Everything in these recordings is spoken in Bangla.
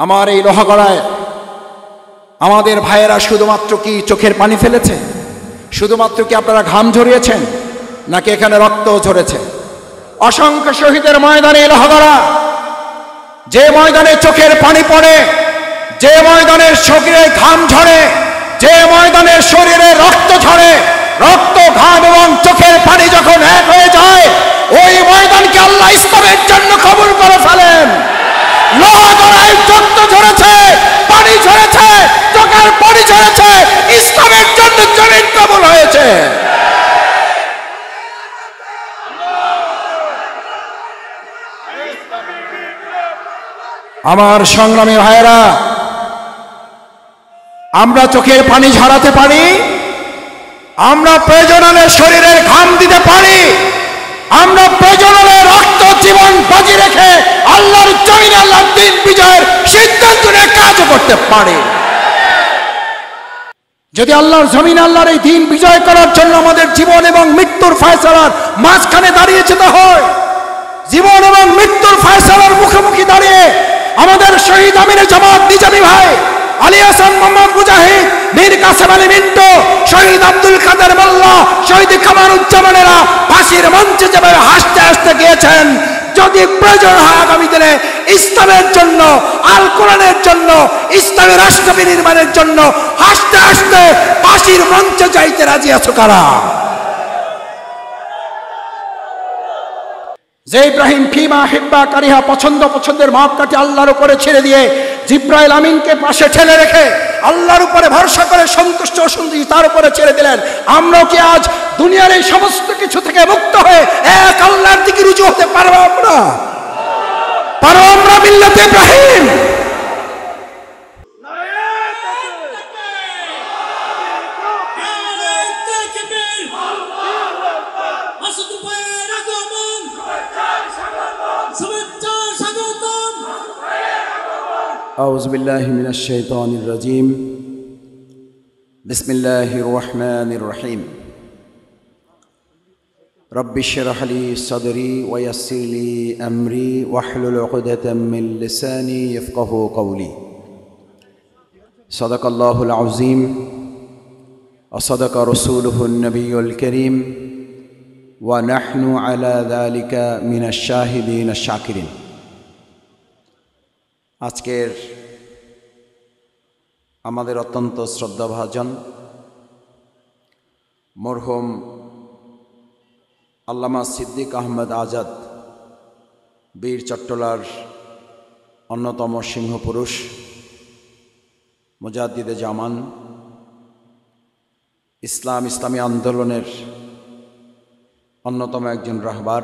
আমার এই লোহাগড়ায় আমাদের ভাইয়েরা শুধুমাত্র কি চোখের পানি ফেলেছে? শুধুমাত্র কি আপনারা ঘাম ঝরিয়েছেন, নাকি এখানে রক্ত ঝরেছে? অসংখ্য শহীদের ময়দানে লোহাগড়া, যে ময়দানে চোখের পানি পড়ে, যে ময়দানে শরীরে ঘাম ঝরে, যে ময়দানে শরীরে রক্ত ঝরে, রক্ত, ঘাম এবং চোখের পানি যখন এক হয়ে যায়, ওই ময়দানকে আল্লাহ ইসলামের জন্য কবুল করে ফেলেন। লোহাগড়ায় রক্ত ঝরেছে, পানি ঝরেছে, চোখের পানি ঝরেছে, ইসলামের জন্য জমিন কবুল হয়েছে। আমার সংগ্রামী ভাইয়েরা, আমরা চোখের পানি ঝরাতে পারি, আমরা প্রয়োজন হলে শরীরের ঘাম দিতে পারি, আমরা প্রয়োজন হলে রক্ত জীবন বাজি রেখে আল্লাহর জমিনে আল্লাহর দিন বিজয়ের সিদ্ধান্ত নিয়ে কাজ করতে পারি। যদি আল্লাহর জমিনে আল্লাহর এই দিন বিজয় করার জন্য আমাদের জীবন এবং মৃত্যুর ফয়সালার মাঝখানে দাঁড়িয়ে যেতে হয়, জীবন এবং মৃত্যুর ফয়সালার মুখোমুখি দাঁড়িয়ে আমাদের শহীদ আমিরে জামাত নিজামী ভাই, আলী হাসান মোহাম্মদ মুজাহিদ, মীর কাসেম আলী মিন্টু, শহীদ আব্দুল কাদের মোল্লা, শহীদ কামারুজ্জামানেরা ফাঁসির মঞ্চে যেভাবে হাসতে হাসতে গিয়েছেন, যদি প্রয়োজন হয় আগামী দিনে ইসলামের জন্য, আল কোরআনের জন্য, ইসলামী রাষ্ট্র বিনির্মাণের জন্য হাসতে হাসতে ফাঁসির মঞ্চে যাইতে রাজি আছো কারা? যে ইব্রাহিম ফিমা হিব্বা কারিহা পছন্দের মাপকাঠি আল্লাহর উপরে ছেড়ে দিয়ে জিব্রাইল আমিনকে পাশে ঠেলে রেখে আল্লাহর উপরে ভরসা করে সন্তুষ্ট অসন্তুষ্ট তার উপরে ছেড়ে দিলেন, আমরাও কি আজ দুনিয়ার এই সমস্ত কিছু থেকে মুক্ত হয়ে এক আল্লাহর দিকে রুজু হতে পারবো? আমরা মিল্লাতে ইব্রাহিম। أعوذ بالله من الشيطان الرجيم بسم الله الرحمن الرحيم رب اشرح لي صدري ويسر لي أمري واحلل عقدة من لساني يفقهوا قولي صدق الله العظيم وصدق رسوله النبي الكريم ونحن على ذلك من الشاهدين الشاكرين। আজকের আমাদের অত্যন্ত শ্রদ্ধাভাজন মরহুম আল্লামা সিদ্দিক আহমদ আজাদ, বীর চট্টলার অন্যতম সিংহপুরুষ, মুজাদ্দিদে জামান, ইসলামী আন্দোলনের অন্যতম একজন রাহবার,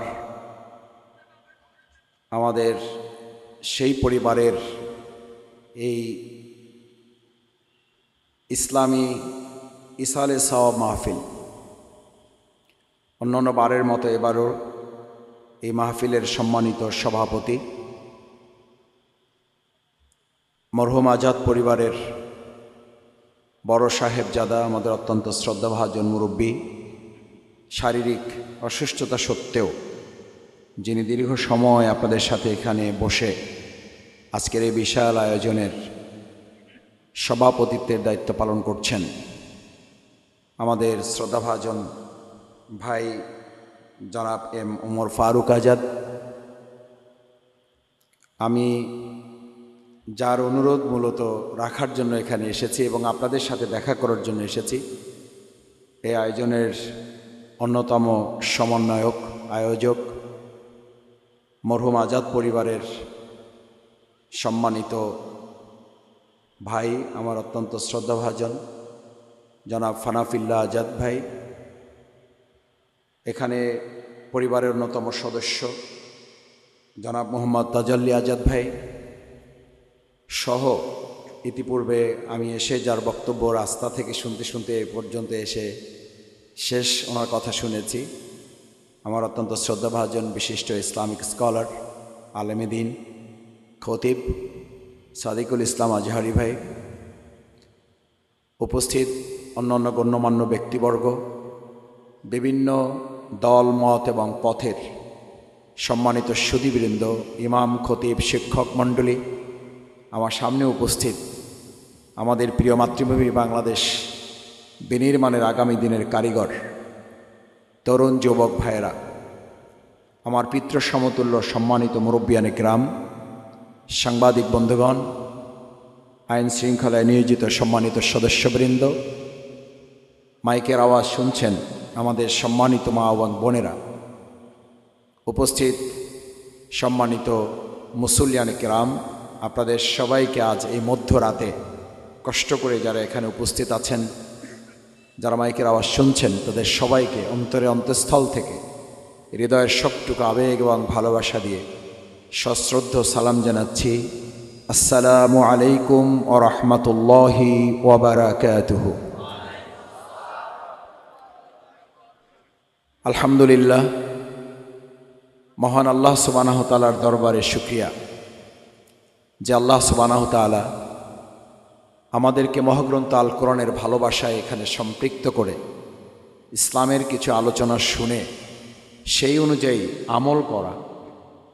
আমাদের সেই পরিবারের এই ইসলামী ইসালে সওয়াব মাহফিল অন্যান্য বারের মতো এবারও এই মাহফিলের সম্মানিত সভাপতি, মরহুম আজাদ পরিবারের বড় সাহেবজাদা, আমাদের অত্যন্ত শ্রদ্ধাভাজন মুরব্বী, শারীরিক অসুস্থতা সত্ত্বেও যিনি দীর্ঘ সময় আপনাদের সাথে এখানে বসে আজকের এই বিশাল আয়োজনের সভাপতিত্বের দায়িত্ব পালন করছেন, আমাদের শ্রদ্ধাভাজন ভাই জনাব এম ওমর ফারুক আজাদ। আমি যার অনুরোধ মূলত রাখার জন্য এখানে এসেছি এবং আপনাদের সাথে দেখা করার জন্য এসেছি, এই আয়োজনের অন্যতম সমন্বয়ক, আয়োজক, মরহুম আজাদ পরিবারের সম্মানিত ভাই, আমার অত্যন্ত শ্রদ্ধাভাজন জনাব ফানাফিল্লাহ আজাদ ভাই, এখানে পরিবারের অন্যতম সদস্য জনাব মোহাম্মদ তাজাল্লি আজাদ ভাই সহ ইতিপূর্বে আমি এসে যার বক্তব্য রাস্তা থেকে শুনতে এ পর্যন্ত এসে শেষ ওনার কথা শুনেছি, আমার অত্যন্ত শ্রদ্ধাভাজন বিশিষ্ট ইসলামিক স্কলার, আলেমে দ্বীন, খতিব সাদিকুল ইসলাম আজহারি ভাই, উপস্থিত অন্যান্য গণ্যমান্য ব্যক্তিবর্গ, বিভিন্ন দল মত এবং পথের সম্মানিত সুধীবৃন্দ, ইমাম, খতিব, শিক্ষক মণ্ডলী, আমার সামনে উপস্থিত আমাদের প্রিয় মাতৃভূমি বাংলাদেশ বিনির্মাণের আগামী দিনের কারিগর, তরুণ যুবক ভাইয়েরা, আমার পিতৃ সমতুল্য সম্মানিত মুরব্বিয়ানে কিরাম, সাংবাদিক বন্ধুগণ, আইন শৃঙ্খলায় নিয়োজিত সম্মানিত সদস্যবৃন্দ, মাইকের আওয়াজ শুনছেন আমাদের সম্মানিত মা এবং বোনেরা, উপস্থিত সম্মানিত মুসল্লিয়ানে কিরাম, আপনাদের সবাইকে আজ এই মধ্যরাতে কষ্ট করে যারা এখানে উপস্থিত আছেন, যারা মাইকের আওয়াজ শুনছেন, তাদের সবাইকে অন্তরে অন্তঃস্থল থেকে হৃদয়ের সবটুকু আবেগ এবং ভালোবাসা দিয়ে সশ্রদ্ধ সালাম জানাচ্ছি। আসসালামু আলাইকুম ওয়া রাহমাতুল্লাহি ওয়া বারাকাতুহু। আলহামদুলিল্লাহ, মহান আল্লাহ সুবহানাহু ওয়া তাআলার দরবারে শুকরিয়া যে আল্লাহ সুবহানাহু ওয়া তাআলা আমাদেরকে মহাগ্রন্থ আল কোরআনের ভালোবাসায় এখানে সম্পৃক্ত করে ইসলামের কিছু আলোচনা শুনে সেই অনুযায়ী আমল করা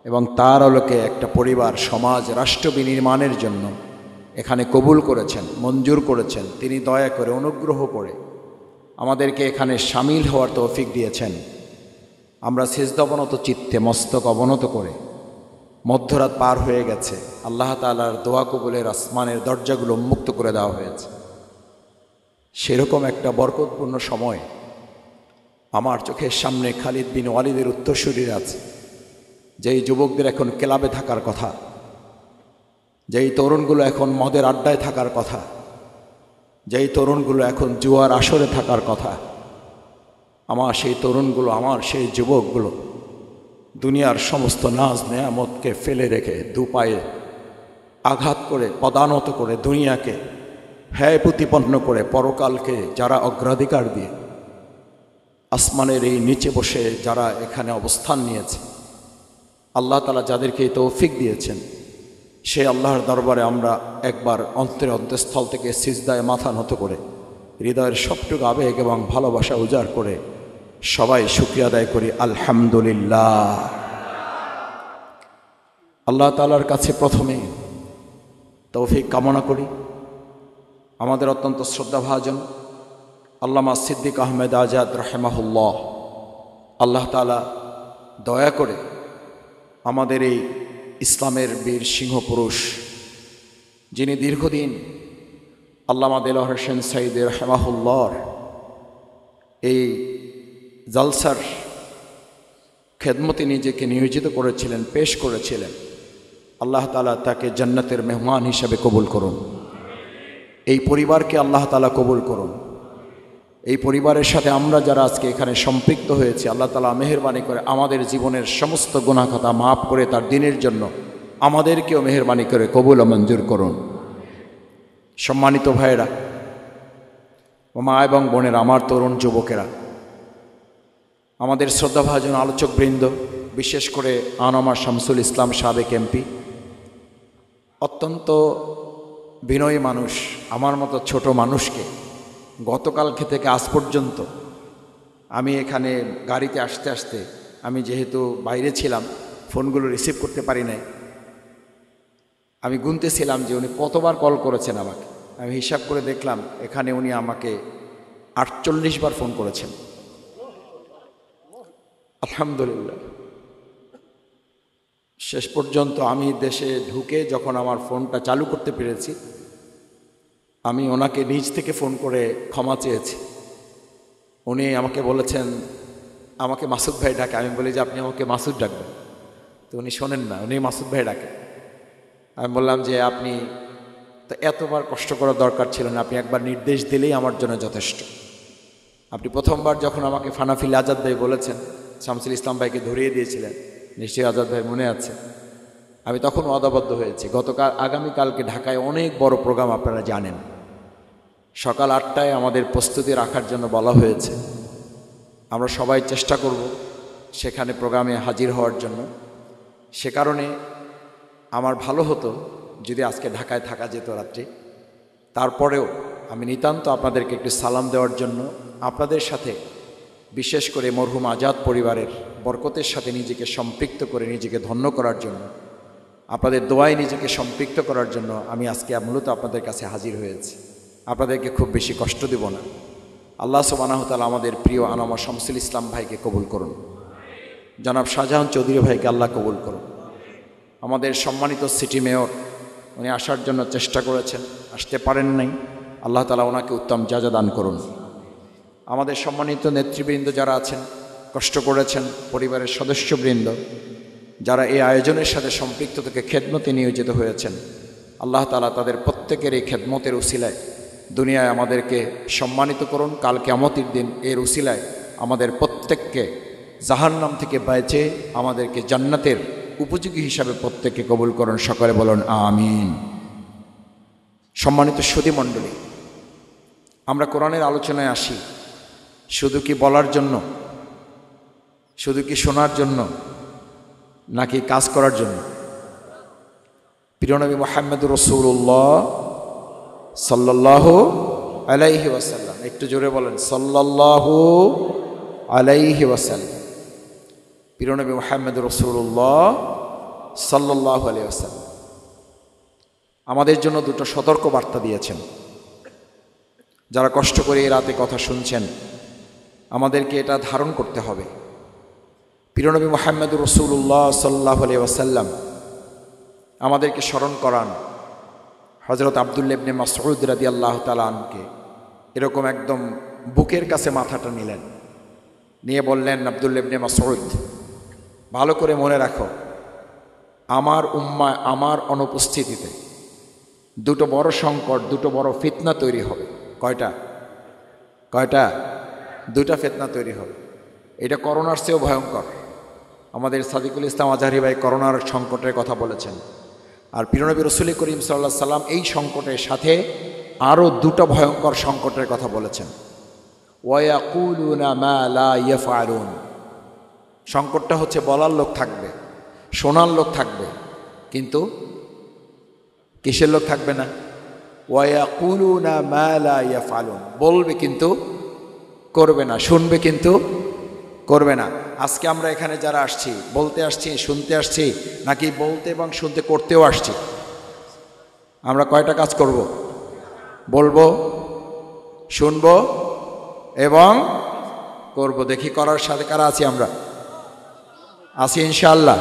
এবং তার আলোকে একটা পরিবার, সমাজ, রাষ্ট্র বিনির্মাণের জন্য এখানে কবুল করেছেন, মঞ্জুর করেছেন। তিনি দয়া করে, অনুগ্রহ করে আমাদেরকে এখানে সামিল হওয়ার তৌফিক দিয়েছেন। আমরা সিজদাবনত চিত্তে মস্তক অবনত করে মধ্যরাত পার হয়ে গেছে, আল্লাহ তাআলার দোয়া কবুলের আসমানের দরজাগুলো উন্মুক্ত করে দেওয়া হয়েছে। সেরকম একটা বরকতপূর্ণ সময় আমার চোখের সামনে খালিদ বিন ওয়ালিদের উত্তরসূরিরা আছে, যেই যুবকদের এখন ক্লাবে থাকার কথা, যেই তরুণগুলো এখন মদের আড্ডায় থাকার কথা, যেই তরুণগুলো এখন জুয়ার আসরে থাকার কথা, আমার সেই তরুণগুলো, আমার সেই যুবকগুলো দুনিয়ার সমস্ত নাজ নেয়ামতকে ফেলে রেখে দুপায়ে আঘাত করে, পদানত করে, দুনিয়াকে হ্যায় প্রতিপন্ন করে পরকালকে যারা অগ্রাধিকার দিয়ে আসমানের এই নিচে বসে যারা এখানে অবস্থান নিয়েছে, আল্লাহ তাআলা যাদেরকে এই তৌফিক দিয়েছেন, সে আল্লাহর দরবারে আমরা একবার অন্তরে অন্তঃস্থল থেকে সিজদায় মাথা নত করে হৃদয়ের সবটুকু আবেগ এবং ভালোবাসা উজাড় করে সবাই শুকরিয়া আদায় করি আলহামদুলিল্লাহ। আল্লাহ তাআলার কাছে প্রথমে তৌফিক কামনা করি। আমাদের অত্যন্ত শ্রদ্ধাভাজন আল্লামা সিদ্দিক আহমেদ আজাদ রাহিমাহুল্লাহ, আল্লাহ তাআলা দয়া করে আমাদের এই ইসলামের বীর সিংহ পুরুষ, যিনি দীর্ঘদিন আল্লামা দেলোয়ার হোসেন সাঈদী রাহিমাহুল্লাহর এই জালসার খেদমতে নিজেকে নিয়োজিত করেছিলেন, পেশ করেছিলেন, আল্লাহ তাআলা তাকে জান্নাতের মেহমান হিসাবে কবুল করুন। এই পরিবারকে আল্লাহ তাআলা কবুল করুন। এই পরিবারের সাথে আমরা যারা আজকে এখানে সম্পৃক্ত হয়েছি, আল্লাহ তাআলা মেহেরবানি করে আমাদের জীবনের সমস্ত গুনাহ খাতা মাফ করে তার দিনের জন্য আমাদেরকেও মেহেরবানি করে কবুল ও মঞ্জুর করুন। সম্মানিত ভাইয়েরা, মা এবং বোনেরা, আমার তরুণ যুবকেরা, আমাদের শ্রদ্ধাভাজন আলোচকবৃন্দ, বিশেষ করে আনমা শামসুল ইসলাম সাবেক এমপি, অত্যন্ত বিনয়ী মানুষ, আমার মতো ছোট মানুষকে গতকালকে থেকে আজ পর্যন্ত আমি এখানে গাড়িতে আসতে আসতে, আমি যেহেতু বাইরে ছিলাম ফোনগুলো রিসিভ করতে পারি নাই, আমি গুনতেছিলাম যে উনি কতবার কল করেছেন আমাকে। আমি হিসাব করে দেখলাম এখানে উনি আমাকে 48 বার ফোন করেছেন। আলহামদুলিল্লাহ, শেষ পর্যন্ত আমি দেশে ঢুকে যখন আমার ফোনটা চালু করতে পেরেছি, আমি ওনাকে নিজ থেকে ফোন করে ক্ষমা চেয়েছি। উনি আমাকে বলেছেন, আমাকে মাসুদ ভাই ডাকে। আমি বলি যে আপনি আমাকে মাসুদ ডাকবেন, তো উনি শোনেন না, উনি মাসুদ ভাই ডাকে। আমি বললাম যে আপনি তো এতবার কষ্ট করার দরকার ছিল না, আপনি একবার নির্দেশ দিলেই আমার জন্য যথেষ্ট। আপনি প্রথমবার যখন আমাকে ফানাফিল আজাদ ভাই বলেছেন, শামসুল ইসলাম ভাইকে ধরিয়ে দিয়েছিলেন, নিশ্চয়ই আজাদ ভাই মনে আছে, আমি তখন ওয়াদাবদ্ধ হয়েছি। আগামীকালকে ঢাকায় অনেক বড় প্রোগ্রাম, আপনারা জানেন, সকাল 8টায় আমাদের প্রস্তুতি রাখার জন্য বলা হয়েছে। আমরা সবাই চেষ্টা করব সেখানে প্রোগ্রামে হাজির হওয়ার জন্য। সে কারণে আমার ভালো হতো যদি আজকে ঢাকায় থাকা যেত রাত্রে। তারপরেও আমি নিতান্ত আপনাদেরকে একটু সালাম দেওয়ার জন্য, আপনাদের সাথে বিশেষ করে মরহুম আজাদ পরিবারের বরকতের সাথে নিজেকে সম্পৃক্ত করে নিজেকে ধন্য করার জন্য আপনাদের দোয়ায় নিজেকে সম্পৃক্ত করার জন্য আমি আজকে মূলত আপনাদের কাছে হাজির হয়েছি। আপনাদেরকে খুব বেশি কষ্ট দেব না। আল্লাহ সুবহানাহু ওয়া তাআলা আমাদের প্রিয় আনামা শামসুল ইসলাম ভাইকে কবুল করুন, জনাব শাহজাহান চৌধুরী ভাইকে আল্লাহ কবুল করুন। আমাদের সম্মানিত সিটি মেয়র, উনি আসার জন্য চেষ্টা করেছেন, আসতে পারেন নাই, আল্লাহ তাআলা ওনাকে উত্তম জাযা দান করুন। আমাদের সম্মানিত নেতৃবৃন্দ যারা আছেন, কষ্ট করেছেন, পরিবারের সদস্যবৃন্দ যারা এই আয়োজনের সাথে সম্পৃক্ত থেকে খেদমতে নিয়োজিত হয়েছেন, আল্লাহ তাআলা তাদের প্রত্যেকের এই খেদমতের উসিলায় দুনিয়ায় আমাদেরকে সম্মানিত করুন। কাল কিয়ামতের দিন এর উসিলায় আমাদের প্রত্যেককে জাহান্নাম থেকে বাঁচে আমাদেরকে জান্নাতের উপযোগী হিসাবে প্রত্যেককে কবুল করুন। সকলে বলুন আমিন। সম্মানিত সুধী মণ্ডলী, আমরা কোরআনের আলোচনায় আসি শুধু কি বলার জন্য, শুধু কি শোনার জন্য, নাকি কাজ করার জন্য? প্রিয় নবী মুহাম্মদুর রাসূলুল্লাহ সাল্লাল্লাহু আলাইহি ওয়াসাল্লাম, একটু জোরে বলেন সাল্লাল্লাহু আলাইহি ওয়াসাল্লাম। প্রিয় নবী মুহাম্মদুর রাসূলুল্লাহ সাল্লাল্লাহু আলাইহি ওয়াসাল্লাম আমাদের জন্য দুটো সতর্ক বার্তা দিয়েছেন। যারা কষ্ট করে এই রাতে কথা শুনছেন, আমাদেরকে এটা ধারণ করতে হবে। প্রিয় নবী মুহাম্মদুর রাসূলুল্লাহ সাল্লাল্লাহু আলাইহি ওয়াসাল্লাম আমাদেরকে স্মরণ করান হযরত আব্দুল্লাহ ইবনে মাসউদ রাদিয়াল্লাহু তাআলা আনহুকে। এরকম একদম বুকের কাছে মাথাটা নিলেন, নিয়ে বললেন, আব্দুল্লাহ ইবনে মাসউদ, ভালো করে মনে রাখো, আমার উম্মাহ আমার অনুপস্থিতিতে দুটো বড় সংকট, দুটো বড় ফিতনা তৈরি হবে। কয়টা? দুটা ফিতনা তৈরি হবে। এটা করোনার চেয়েও ভয়ঙ্কর। আমাদের সাদিকুল ইসলাম আজহারি ভাই করোনার সংকটের কথা বলেছেন, আর প্রিয় নবী রাসূল করিম সাল্লাল্লাহু আলাইহি সাল্লাম এই সংকটের সাথে আরও দুটো ভয়ঙ্কর সংকটের কথা বলেছেন। ওয়ায়াকুলুনা মা লা ইয়াফআলুন। সংকটটা হচ্ছে বলার লোক থাকবে, শোনার লোক থাকবে, কিন্তু কিসের লোক থাকবে না? ওয়ায়াকুলুনা মা লা ইয়াফআলুন। বলবে কিন্তু করবে না, শুনবে কিন্তু করবে না। আজকে আমরা এখানে যারা আসছি, বলতে আসছি, শুনতে আসছি, নাকি বলতে এবং শুনতে করতেও আসছি? আমরা কয়টা কাজ করব? বলবো, শুনবো এবং করব। দেখি করার সাথে কারা আছি? আমরা আছি ইনশাআল্লাহ।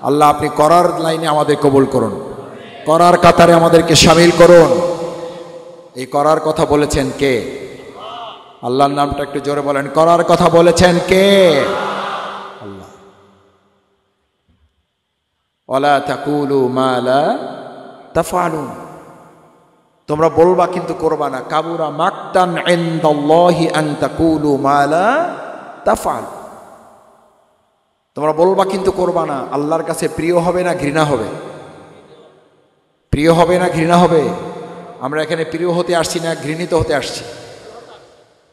আল্লাহ আপনি করার লাইনে আমাদের কবুল করুন, করার কাতারে আমাদেরকে শামিল করুন। এই করার কথা বলেছেন কে? আল্লাহর নামটা একটু জোরে বলেন। করার কথা বলেছেন কে? আল্লাহ। ওয়ালা তাকুলু মা লা তাফআলুন। তোমরা বলবা কিন্তু করবা না। কাবুরা মাকতান ইনদাল্লাহি আন তাকুলু মা লা তাফআল। তোমরা বলবা কিন্তু করবা না। আল্লাহর কাছে প্রিয় হবে না ঘৃণা হবে? প্রিয় হবে না ঘৃণা হবে? আমরা এখানে প্রিয় হতে আসছি না, ঘৃণিত হতে আসছি।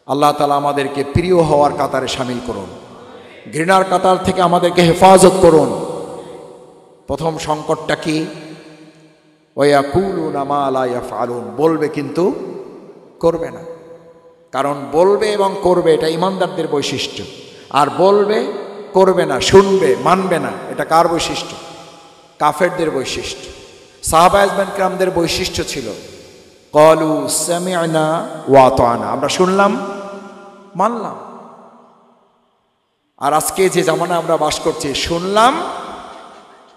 আল্লাহ তাআলা আমাদেরকে প্রিয় হওয়ার কাতারে শামিল করুন, ঘৃণার কাতার থেকে আমাদেরকে হেফাজত করুন। প্রথম সংকটটা কি? ওয়ায়াকুলুনা মা লা ইয়াফআলুন। বলবে কিন্তু করবে না। কারণ বলবে এবং করবে এটা ঈমানদারদের বৈশিষ্ট্য, আর বলবে করবে না, শুনবে মানবে না, এটা কার বৈশিষ্ট্য? কাফেরদের বৈশিষ্ট্য। সাহাবায়ে কেরামদের বৈশিষ্ট্য ছিল ক্বালু সামি'না ওয়া আতা'না। আমরা শুনলাম, মানলাম। আর আজকে যে জামানা আমরা বাস করছি, শুনলাম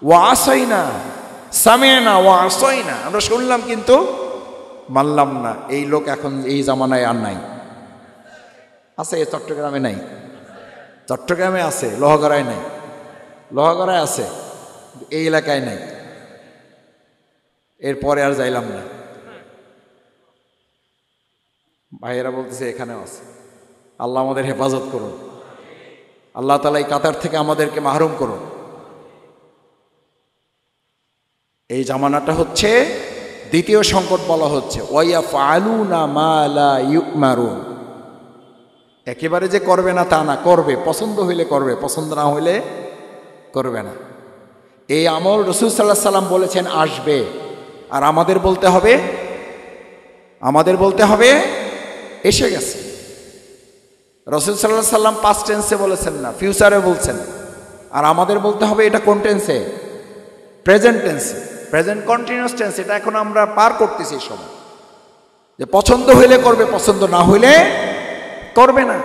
ওয়া আসাইনা, সামি'না ওয়া আসাইনা। আমরা শুনলাম কিন্তু মানলাম না। এই লোক এখন এই জামানায় আর নাই। আছে চট্টগ্রামে নাই, চট্টগ্রামে আছে, লোহাগড়ায় নাই, লোহাগড়ায় আছে, এই এলাকায় নাই। এরপরে আর যাইলাম না। ভাইয়েরা বলতেছে এখানেও আছে। আল্লাহ আমাদের হেফাজত করুন। আল্লাহ তাআলা এই কাতার থেকে আমাদেরকে মাহরুম করুন। এই জামানাটা হচ্ছে দ্বিতীয় সংকট বলা হচ্ছে ওয়ায়াফআলুনা মা লা ইউমারুন। একেবারে যে করবে না তা না, করবে, পছন্দ হইলে করবে, পছন্দ না হইলে করবে না। এই আমল রাসূল সাল্লাল্লাহু আলাইহি সাল্লাম বলেছেন আসবে, আর আমাদের বলতে হবে এসে গেছে। রাসূল সাল্লাল্লাহু আলাইহি সাল্লাম পাস্ট টেন্সে বলেছেন না, ফিউচারে বলছেন। আর আমাদের বলতে হবে এটা কোন টেন্সে? Present tense, present continuous tense, এটা এখন আমরা পার করতেছি এই সময়, যে পছন্দ হইলে করবে, পছন্দ না হইলে করবে না।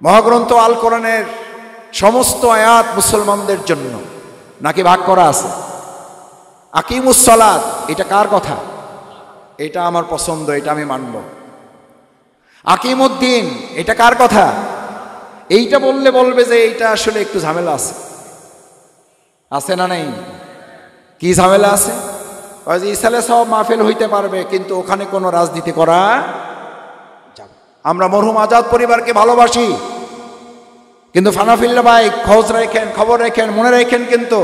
মহাগ্রন্থ আল কোরআনের সমস্ত আয়াত মুসলমানদের জন্য নাকি ভাগ করা আছে? আকিমুস সালাত, এটা কার কথা? এটা আমার পছন্দ, এটা আমি মানব। আকিমুদ্দিন, এটা কার কথা? এইটা বললে বলবে যে এইটা আসলে একটু ঝামেলা আছে। আছে না নেই? কি ঝামেলা আছে? ইসালে সব মাহফিল হইতে পারবে, কিন্তু ওখানে কোনো রাজনীতি করা যাবে। আমরা মরহুম আজাদ পরিবারকে ভালোবাসি, কিন্তু ফানাফিল্লা ভাই খোঁজ রাখেন, খবর রাখেন, মনে রাখেন, কিন্তু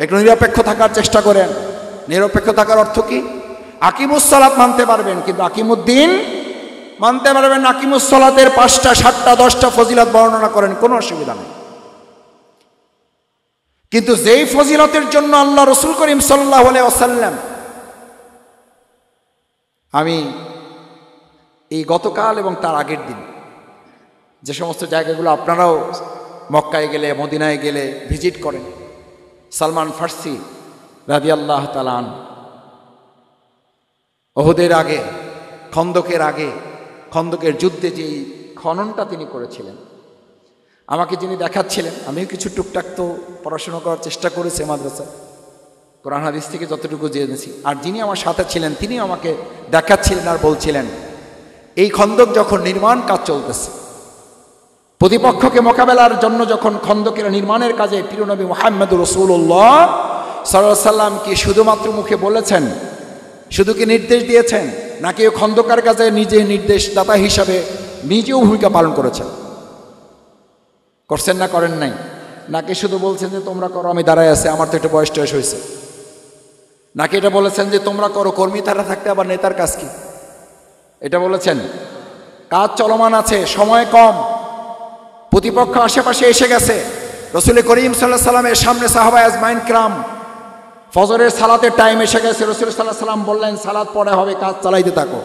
একটু নিরপেক্ষ থাকার চেষ্টা করেন। নিরপেক্ষ থাকার অর্থ কি? আকিমুস সালাত মানতে পারবেন, কিন্তু আকিমুদ্দিন মানতে পারবেন। আকিমুস সালাতের 5টা 7টা 10টা ফজিলত বর্ণনা করেন, কোনো অসুবিধা নেই। কিন্তু যেই ফজিলতের জন্য আল্লাহ রসুল করিম সাল্লাল্লাহু আলাইহি ওয়াসাল্লাম, আমি এই গতকাল এবং তার আগের দিন যে সমস্ত জায়গাগুলো আপনারাও মক্কায় গেলে, মদিনায় গেলে ভিজিট করেন, সালমান ফার্সি রাদিয়াল্লাহু তাআলা আনহু ওহুদের আগে, খন্দকের আগে, খন্দকের যুদ্ধে যেই খননটা তিনি করেছিলেন, আমাকে যিনি দেখাচ্ছিলেন, আমিও কিছু টুকটাক তো পড়াশোনা করার চেষ্টা করেছি মাদ্রাসা, কোরআন হাদিস থেকে যতটুকু জেনেছি। আর যিনি আমার সাথে ছিলেন তিনি আমাকে দেখাচ্ছিলেন আর বলছিলেন, এই খন্দক যখন নির্মাণ কাজ চলতেছে, প্রতিপক্ষকে মোকাবেলার জন্য যখন খন্দকের নির্মাণের কাজে প্রিয় নবী মুহাম্মদুর রাসূলুল্লাহ সাল্লাল্লাহু আলাইহি ওয়াসাল্লাম কি শুধুমাত্র মুখে বলেছেন, শুধু কি নির্দেশ দিয়েছেন, নাকি খন্দকার কাজে নিজে নির্দেশদাতা হিসাবে নিজেও ভূমিকা পালন করেছেন? করছেন না করেন নাই? নাকি শুধু বলছেন যে তোমরা করো, আমি দাঁড়ায় আছি, আমার তো একটু বয়স টয়স হয়েছে? নাকি এটা বলেছেন যে তোমরা করো, কর্মী তারা থাকতে আবার নেতার কাজ কি? এটা বলেছেন? কাজ চলমান আছে, সময় কম, প্রতিপক্ষ আশেপাশে এসে গেছে। রসুল করিম সাল্লাল্লাহু আলাইহি ওয়াসাল্লামের সামনে সাহাবা আজমাইন কিরাম, ফজরের সালাতের টাইম এসে গেছে, রসুল সাল্লাল্লাহু আলাইহি ওয়াসাল্লাম বললেন সালাত পড়া হবে, কাজ চালাইতে থাকো।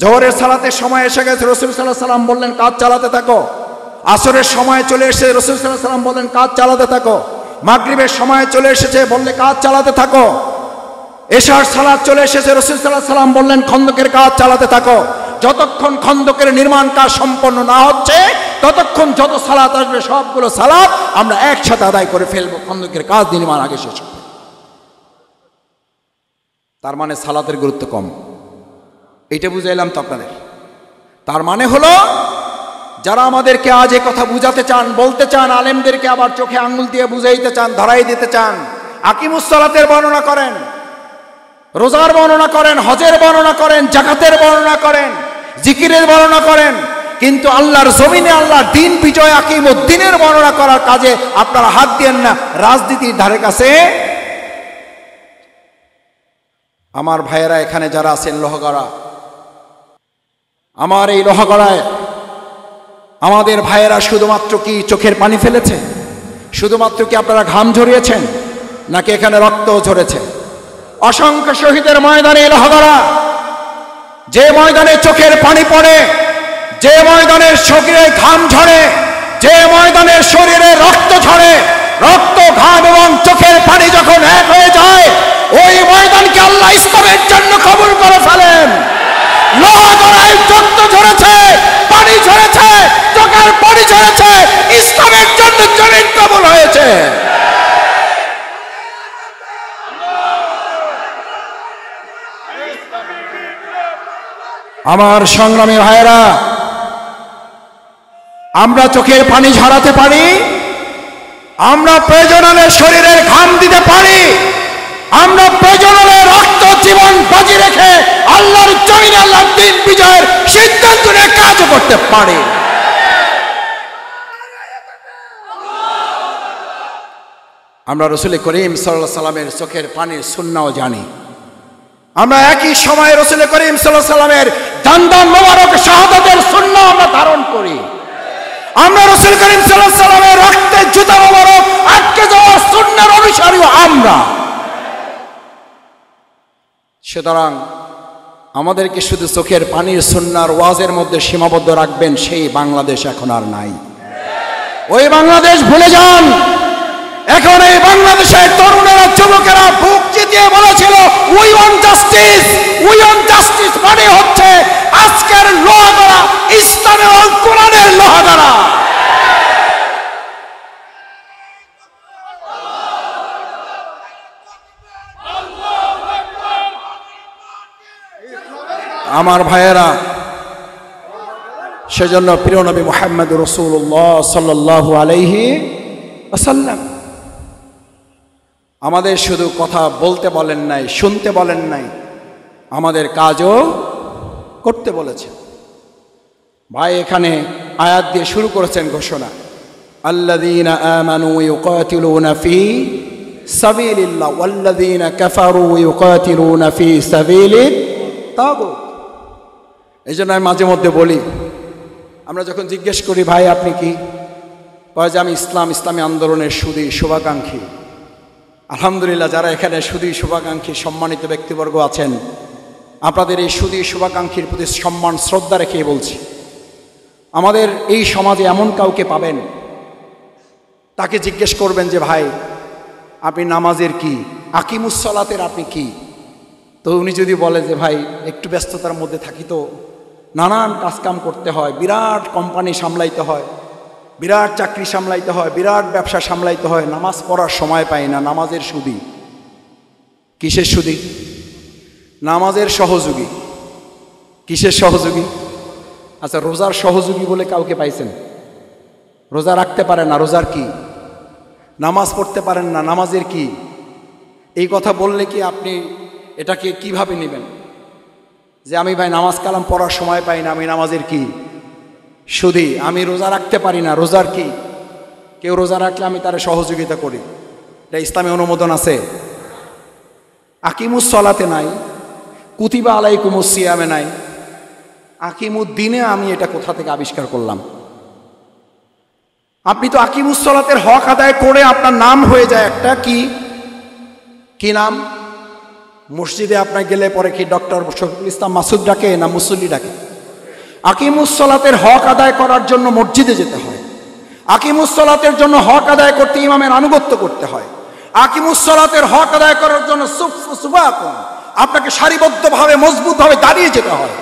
জোহরের সালাতের সময় এসে গেছে, রসুল সাল্লাল্লাহু আলাইহি ওয়াসাল্লাম বললেন কাজ চালাতে থাকো। আসরের সময় চলে এসে রসুল সাল্লাল্লাহু আলাইহি ওয়াসাল্লাম বললেন কাজ চালাতে থাকো। মাগরিবের সময় চলে এসেছে, বললে কাজ চালাতে থাকো। এশার সালাত চলে এসেছে, রসুল সাল্লাল্লাহু আলাইহি ওয়াসাল্লাম বললেন খন্দকের কাজ চালাতে থাকো। যতক্ষণ খন্দকের নির্মাণ কাজ সম্পন্ন না হচ্ছে, ততক্ষণ যত সালাত আসবে সবগুলো সালাত আমরা একসাথে আদায় করে ফেলবো, খন্দকের কাজ নির্মাণ আগে শেষ হবে। তার মানে সালাতের গুরুত্ব কম, এইটা বুঝাইলাম তো আপনাদের। তার মানে হলো, যারা আমাদেরকে আজ এই কথা বুঝাতে চান, বলতে চান, আলেমদেরকে আবার চোখে আঙ্গুল দিয়ে বুঝাইতে চান, ধরাই দিতে চান, আকিমুস সালাতের বর্ণনা করেন, রোজার বর্ণনা করেন, হজের বর্ণনা করেন, যাকাতের বর্ণনা করেন, জিকিরের বর্ণনা করেন, কিন্তু আল্লাহর জমিনে আল্লাহর দিন বিজয় আকিমুদ্দিনের বর্ণনা করার কাজে আপনারা হাত দিয়েন না, রাজনীতির ধারে কাছে। আমার ভাইয়েরা এখানে যারা আছেন লোহাগড়া, আমার এই লোহাগড়ায় আমাদের ভাইয়েরা শুধুমাত্র কি চোখের পানি ফেলেছে? শুধুমাত্র কি আপনারা ঘাম ঝরিয়েছেন, নাকি এখানে রক্ত ঝরেছে? অসংখ্য শহীদের ময়দানে লোহাগড়া, যে ময়দানে চোখের পানি পড়ে, যে ময়দানের শরীরে ঘাম ঝরে, যে ময়দানের শরীরে রক্ত ঝরে, রক্ত, ঘাম এবং চোখের পানি যখন এক হয়ে যায়, ওই ময়দানকে আল্লাহ ইসলামের জন্য কবুল করে ফেলেন। লোহাগড়ায় রক্ত ঝরেছে, পানি ঝরেছে, চোখের পানি ঝরেছে, ইসলামের জন্য জমিন কবুল হয়েছে। আমার সংগ্রামী ভাইয়েরা, আমরা চোখের পানি ঝরাতে পারি, আমরা প্রয়োজন হলে শরীরের ঘাম দিতে পারি, আমরা প্রয়োজন হলে রক্ত জীবন বাজি রেখে আল্লাহর জমিনে আল্লাহর দিন বিজয়ের সিদ্ধান্ত নিয়ে কাজ করতে পারি। আমরা রাসূল করিম সাল্লাল্লাহু আলাইহি ওয়াসাল্লামের চোখের পানির সুন্নাহও জানি। আমরা একই সময় রাসূল করিম সাল্লাল্লাহু আলাইহি ওয়াসাল্লামের দান মোবারক শাহাদাতের সুন্নাহ আমরা ধারণ করি। আমরা রাসূল করিম সাল্লাল্লাহু আলাইহি ওয়াসাল্লামের রক্তের জুতা মোবারক আটকে যাওয়ার সুন্নাহর অনুসারীও আমরা। সুতরাং আমাদেরকে শুধু চোখের পানির সুন্নাহর ওয়াজের মধ্যে সীমাবদ্ধ রাখবেন, সেই বাংলাদেশ এখন আর নাই। ওই বাংলাদেশ ভুলে যান। এখন এই বাংলাদেশের তরুণেরা, যুবকেরা বুক চিতিয়ে বলেছিল we want justice, we want justice মানে হচ্ছে আজকের লোহাগাড়া ইসলামের ও কোরআনের লোহাগাড়া। আমার ভাইয়েরা, সেজন্য প্রিয় নবী মুহাম্মদ রাসূলুল্লাহ সাল্লাল্লাহু আলাইহি ওয়াসাল্লাম আমাদের শুধু কথা বলতে বলেন নাই, শুনতে বলেন নাই, আমাদের কাজও করতে বলেছেন। ভাই এখানে আয়াত দিয়ে শুরু করেছেন ঘোষণা, আল্লাযীনা আমানু ইউকাতিলুনা ফি সাবিলিল্লাহ ওয়াল্লাযীনা কাফারু ইউকাতিলুনা ফি সাবিলিত তাগুত। এই জন্য আমি মাঝে মধ্যে বলি, আমরা যখন জিজ্ঞেস করি ভাই আপনি কি, কয় যে আমি ইসলামী আন্দোলনের সুদী শুভাকাঙ্ক্ষী। আলহামদুলিল্লাহ, যারা এখানে সুদী শুভাকাঙ্ক্ষী সম্মানিত ব্যক্তিবর্গ আছেন, আপনাদের এই সুদী শুভাকাঙ্ক্ষীর প্রতি সম্মান শ্রদ্ধা রেখেই বলছি, আমাদের এই সমাজে এমন কাউকে পাবেন, তাকে জিজ্ঞেস করবেন যে ভাই আপনি নামাজের কি, আকিমুস সালাতের আপনি কি, তো উনি যদি বলে যে ভাই একটু ব্যস্ততার মধ্যে থাকি, তো নানান কাজকাম করতে হয়, বিরাট কোম্পানি সামলাইতে হয়, বিরাট চাকরি সামলাইতে হয়, বিরাট ব্যবসা সামলাইতে হয়, নামাজ পড়ার সময় পাই না। নামাজের সুদী, কিসের সুদী? নামাজের সহযোগী। কিসের সহযোগী? আচ্ছা, রোজার সহযোগী বলে কাউকে পাইছেন? রোজা রাখতে পারে না, রোজার কি? নামাজ পড়তে পারেন না, নামাজের কি? এই কথা বললে কি আপনি এটাকে কিভাবে নেবেন যে আমি ভাই নামাজ কালাম পড়ার সময় পাই না, আমি নামাজের কি সুদী? আমি রোজা রাখতে পারি না, রোজার কি? কেউ রোজা রাখলে আমি তার সহযোগিতা করি, এটা ইসলামে অনুমোদন আছে? আকিমুস সালাতে নাই, কুতিবা আলাইকুমুস সিয়ামে নাই, আকিমুদ্দিনে আমি এটা কোথা থেকে আবিষ্কার করলাম? আপনি তো আকিমুস সালাতের হক আদায় করে আপনার নাম হয়ে যায় একটা কি নাম? মসজিদে আপনার গেলে পরে কি ডক্টর শফিকুল ইসলাম মাসুদ ডাকে না মুসল্লি ডাকে? আকিমুস সালাতের হক আদায় করার জন্য মসজিদে যেতে হয়, আকিমুস সালাতের জন্য হক আদায় করতে ইমামের আনুগত্য করতে হয়, আকিমুস সালাতের হক আদায় করার জন্য আপনাকে সারিবদ্ধভাবে মজবুতভাবে দাঁড়িয়ে যেতে হয়।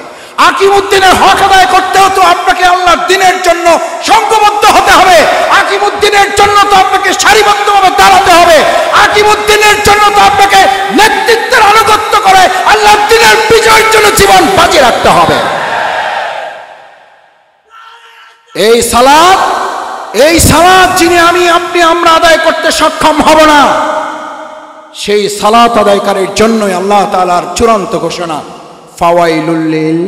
আকিমুদ্দিনের হক আদায় করতেও তো আপনাকে আল্লাহর দ্বীনের জন্য সংঘবদ্ধ হতে হবে, আকিমুদ্দিনের জন্য তো আপনাকে সারিবদ্ধভাবে দাঁড়াতে হবে, আকিমুদ্দিনের জন্য তো আপনাকে নেতৃত্বের আনুগত্য করে আল্লাহর দ্বীনের বিজয়ের জন্য জীবন বাজি রাখতে হবে। এই সালাত যিনি আমরা আদায় করতে সক্ষম হব না, সেই সালাত আদায়কারীর জন্যই আল্লাহ তাআলার চূড়ান্ত ঘোষণা, ফাওয়াইলুল লিল,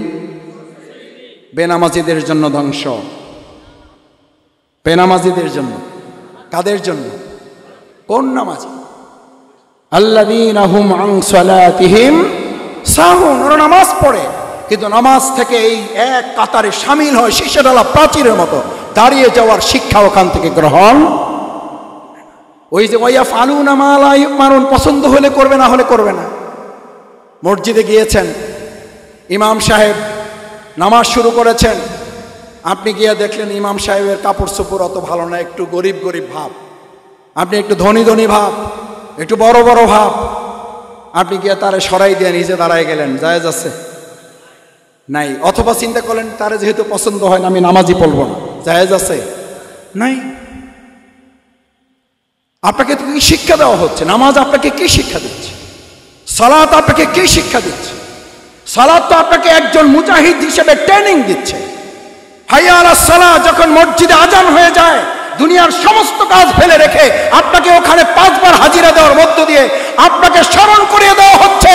বেনামাজিদের জন্য ধ্বংস। বেনামাজিদের জন্য। কাদের জন্য? কোন নামাজি? আল্লাযীনা হুম আন সালাতিহিম সাহুন। ওরা নামাজ পড়ে কিন্তু নামাজ থেকে এই এক কাতারে শামিল হয়, শীষেডালা প্রাচীরের মতো দাঁড়িয়ে যাওয়ার শিক্ষা ওখান থেকে গ্রহণ। ওই যে ওয়াইয়াফআলুনা মা লা ইউমারুন, পছন্দ হলে করবে, না হলে করবে না। মসজিদে গিয়েছেন, ইমাম সাহেব নামাজ শুরু করেছেন, আপনি গিয়ে দেখলেন ইমাম সাহেবের কাপড় চোপড় অত ভালো না, একটু গরিব ভাব, আপনি একটু ধনী ভাব, একটু বড় ভাব, আপনি গিয়ে তারে সরাই দিয়ে নিজে দাঁড়ায় গেলেন, জায়েজ আছে? নাই। অথবা চিন্তা করলেন তারে যেহেতু পছন্দ হয় না, আমি নামাজই পড়বো না, জায়েজ আছে? নাই। আপনাকে তো কি শিক্ষা দেওয়া হচ্ছে? নামাজ আপনাকে কি শিক্ষা দিচ্ছে? সালাত আপনাকে কি শিক্ষা দিচ্ছে? সালাত তো আপনাকে একজন মুজাহিদ হিসেবে ট্রেনিং দিচ্ছে। হাইয়া আলাস সালাহ যখন মসজিদে আজান হয়ে যায়, দুনিয়ার সমস্ত কাজ ফেলে রেখে আপনাকে ওখানে 5 বার হাজিরা দেওয়ার মধ্য দিয়ে আপনাকে স্মরণ করিয়ে দেওয়া হচ্ছে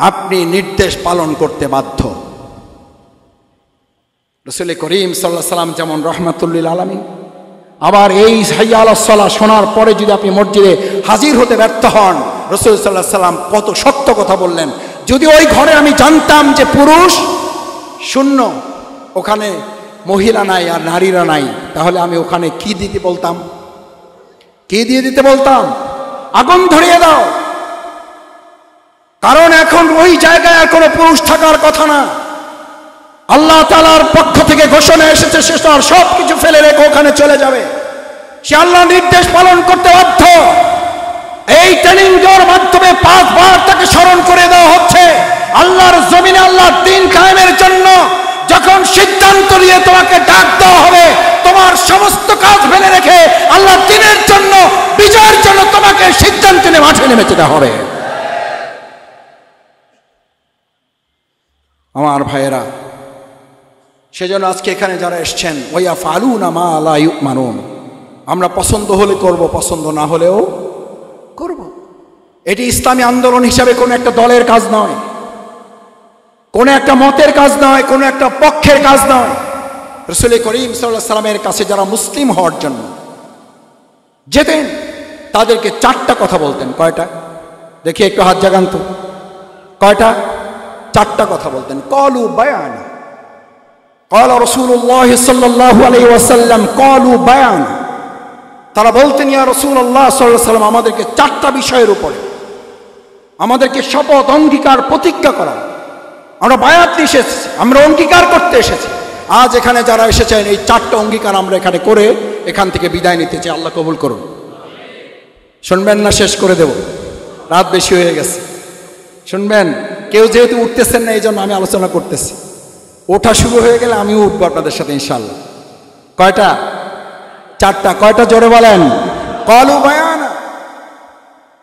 আপনি নির্দেশ পালন করতে বাধ্য। রাসূল করিম সাল্লাল্লাহু আলাইহি ওয়াসাল্লাম যেমন রাহমাতুল লিল আলামিন, আবার এই হাইয়া আলাস সালাহ শোনার পরে যদি আপনি মসজিদে হাজির হতে ব্যর্থ হন, রাসূল সাল্লাল্লাহু আলাইহি ওয়াসাল্লাম কত সত্য কথা বললেন। যদি ওই ঘরে আমি জানতাম যে পুরুষ শূন্য, ওখানে মহিলা নাই আর নারীরা নাই, তাহলে আমি ওখানে কি দিতে বলতাম? কি দিয়ে দিতে বলতাম? আগুন ধরিয়ে দাও। কারণ এখন ওই জায়গায় আর কোনো পুরুষ থাকার কথা না। আল্লাহ তাআলার পক্ষ থেকে ঘোষণা এসেছে, সে আর সব কিছু ফেলে রেখে ওখানে চলে যাবে। সে আল্লাহর নির্দেশ পালন করতে বাধ্য। এই ট্রেনিং দেওয়ার মাধ্যমে 5 বার তাকে স্মরণ করে দেওয়া হচ্ছে আল্লাহর জমিনে আল্লাহর দ্বীন কায়েমের জন্য। যখন সিদ্ধান্ত নিয়ে তোমাকে ডাক দেওয়া হবে, তোমার সমস্ত কাজ ফেলে রেখে আল্লাহর দ্বীনের জন্য, বিজয়ের জন্য তোমাকে সিদ্ধান্ত নিয়ে মাঠে নেমে যেতে হবে। আমার ভাইয়েরা, সেজন্য আজকে এখানে যারা এসছেন, ওয়া ফালুনা মা লা ইউমানুন, আমরা পছন্দ হলে করব, পছন্দ না হলেও করব। এটি ইসলামী আন্দোলন হিসাবে কোনো একটা দলের কাজ নয়, কোনো একটা মতের কাজ নয়, কোনো একটা পক্ষের কাজ নয়। রাসূল করিম সাল্লাল্লাহু আলাইহি সাল্লামের কাছে যারা মুসলিম হওয়ার জন্য যেতেন, তাদেরকে 4টা কথা বলতেন। কয়টা? দেখি একটু হাত জাগান তো। কয়টা? 4টা কথা বলতেন। ক্বালু বায়ানা, ক্বালা রাসূলুল্লাহ সাল্লাল্লাহু আলাইহি ওয়াসাল্লাম ক্বালু বায়ানা। তারা বলতেন, ইয়া রাসূলুল্লাহ সাল্লাল্লাহু আলাইহি ওয়াসাল্লাম, আমাদেরকে 4টা বিষয়ের উপরে আমাদেরকে শপথ, অঙ্গীকার, প্রতিজ্ঞা করা। আমরা বায়াত নিয়ে এসেছি, আমরা অঙ্গীকার করতে এসেছি। আজ এখানে যারা এসেছেন, এই 4টা অঙ্গীকার আমরা এখানে করে এখান থেকে বিদায় নিতে চাই। আল্লাহ কবুল করুন। শুনবেন না শেষ করে দেব? রাত বেশি হয়ে গেছে। শুনবেন? কেউ যেহেতু উঠতেছেন না, এই জন্য আমি আলোচনা করতেছি। ওঠা শুরু হয়ে গেলে আমিও উঠবো আপনাদের সাথে ইনশাআল্লাহ। কয়টা? 4টা। কয়টা? জোরে বলেন। ক্বালু বায়ানা।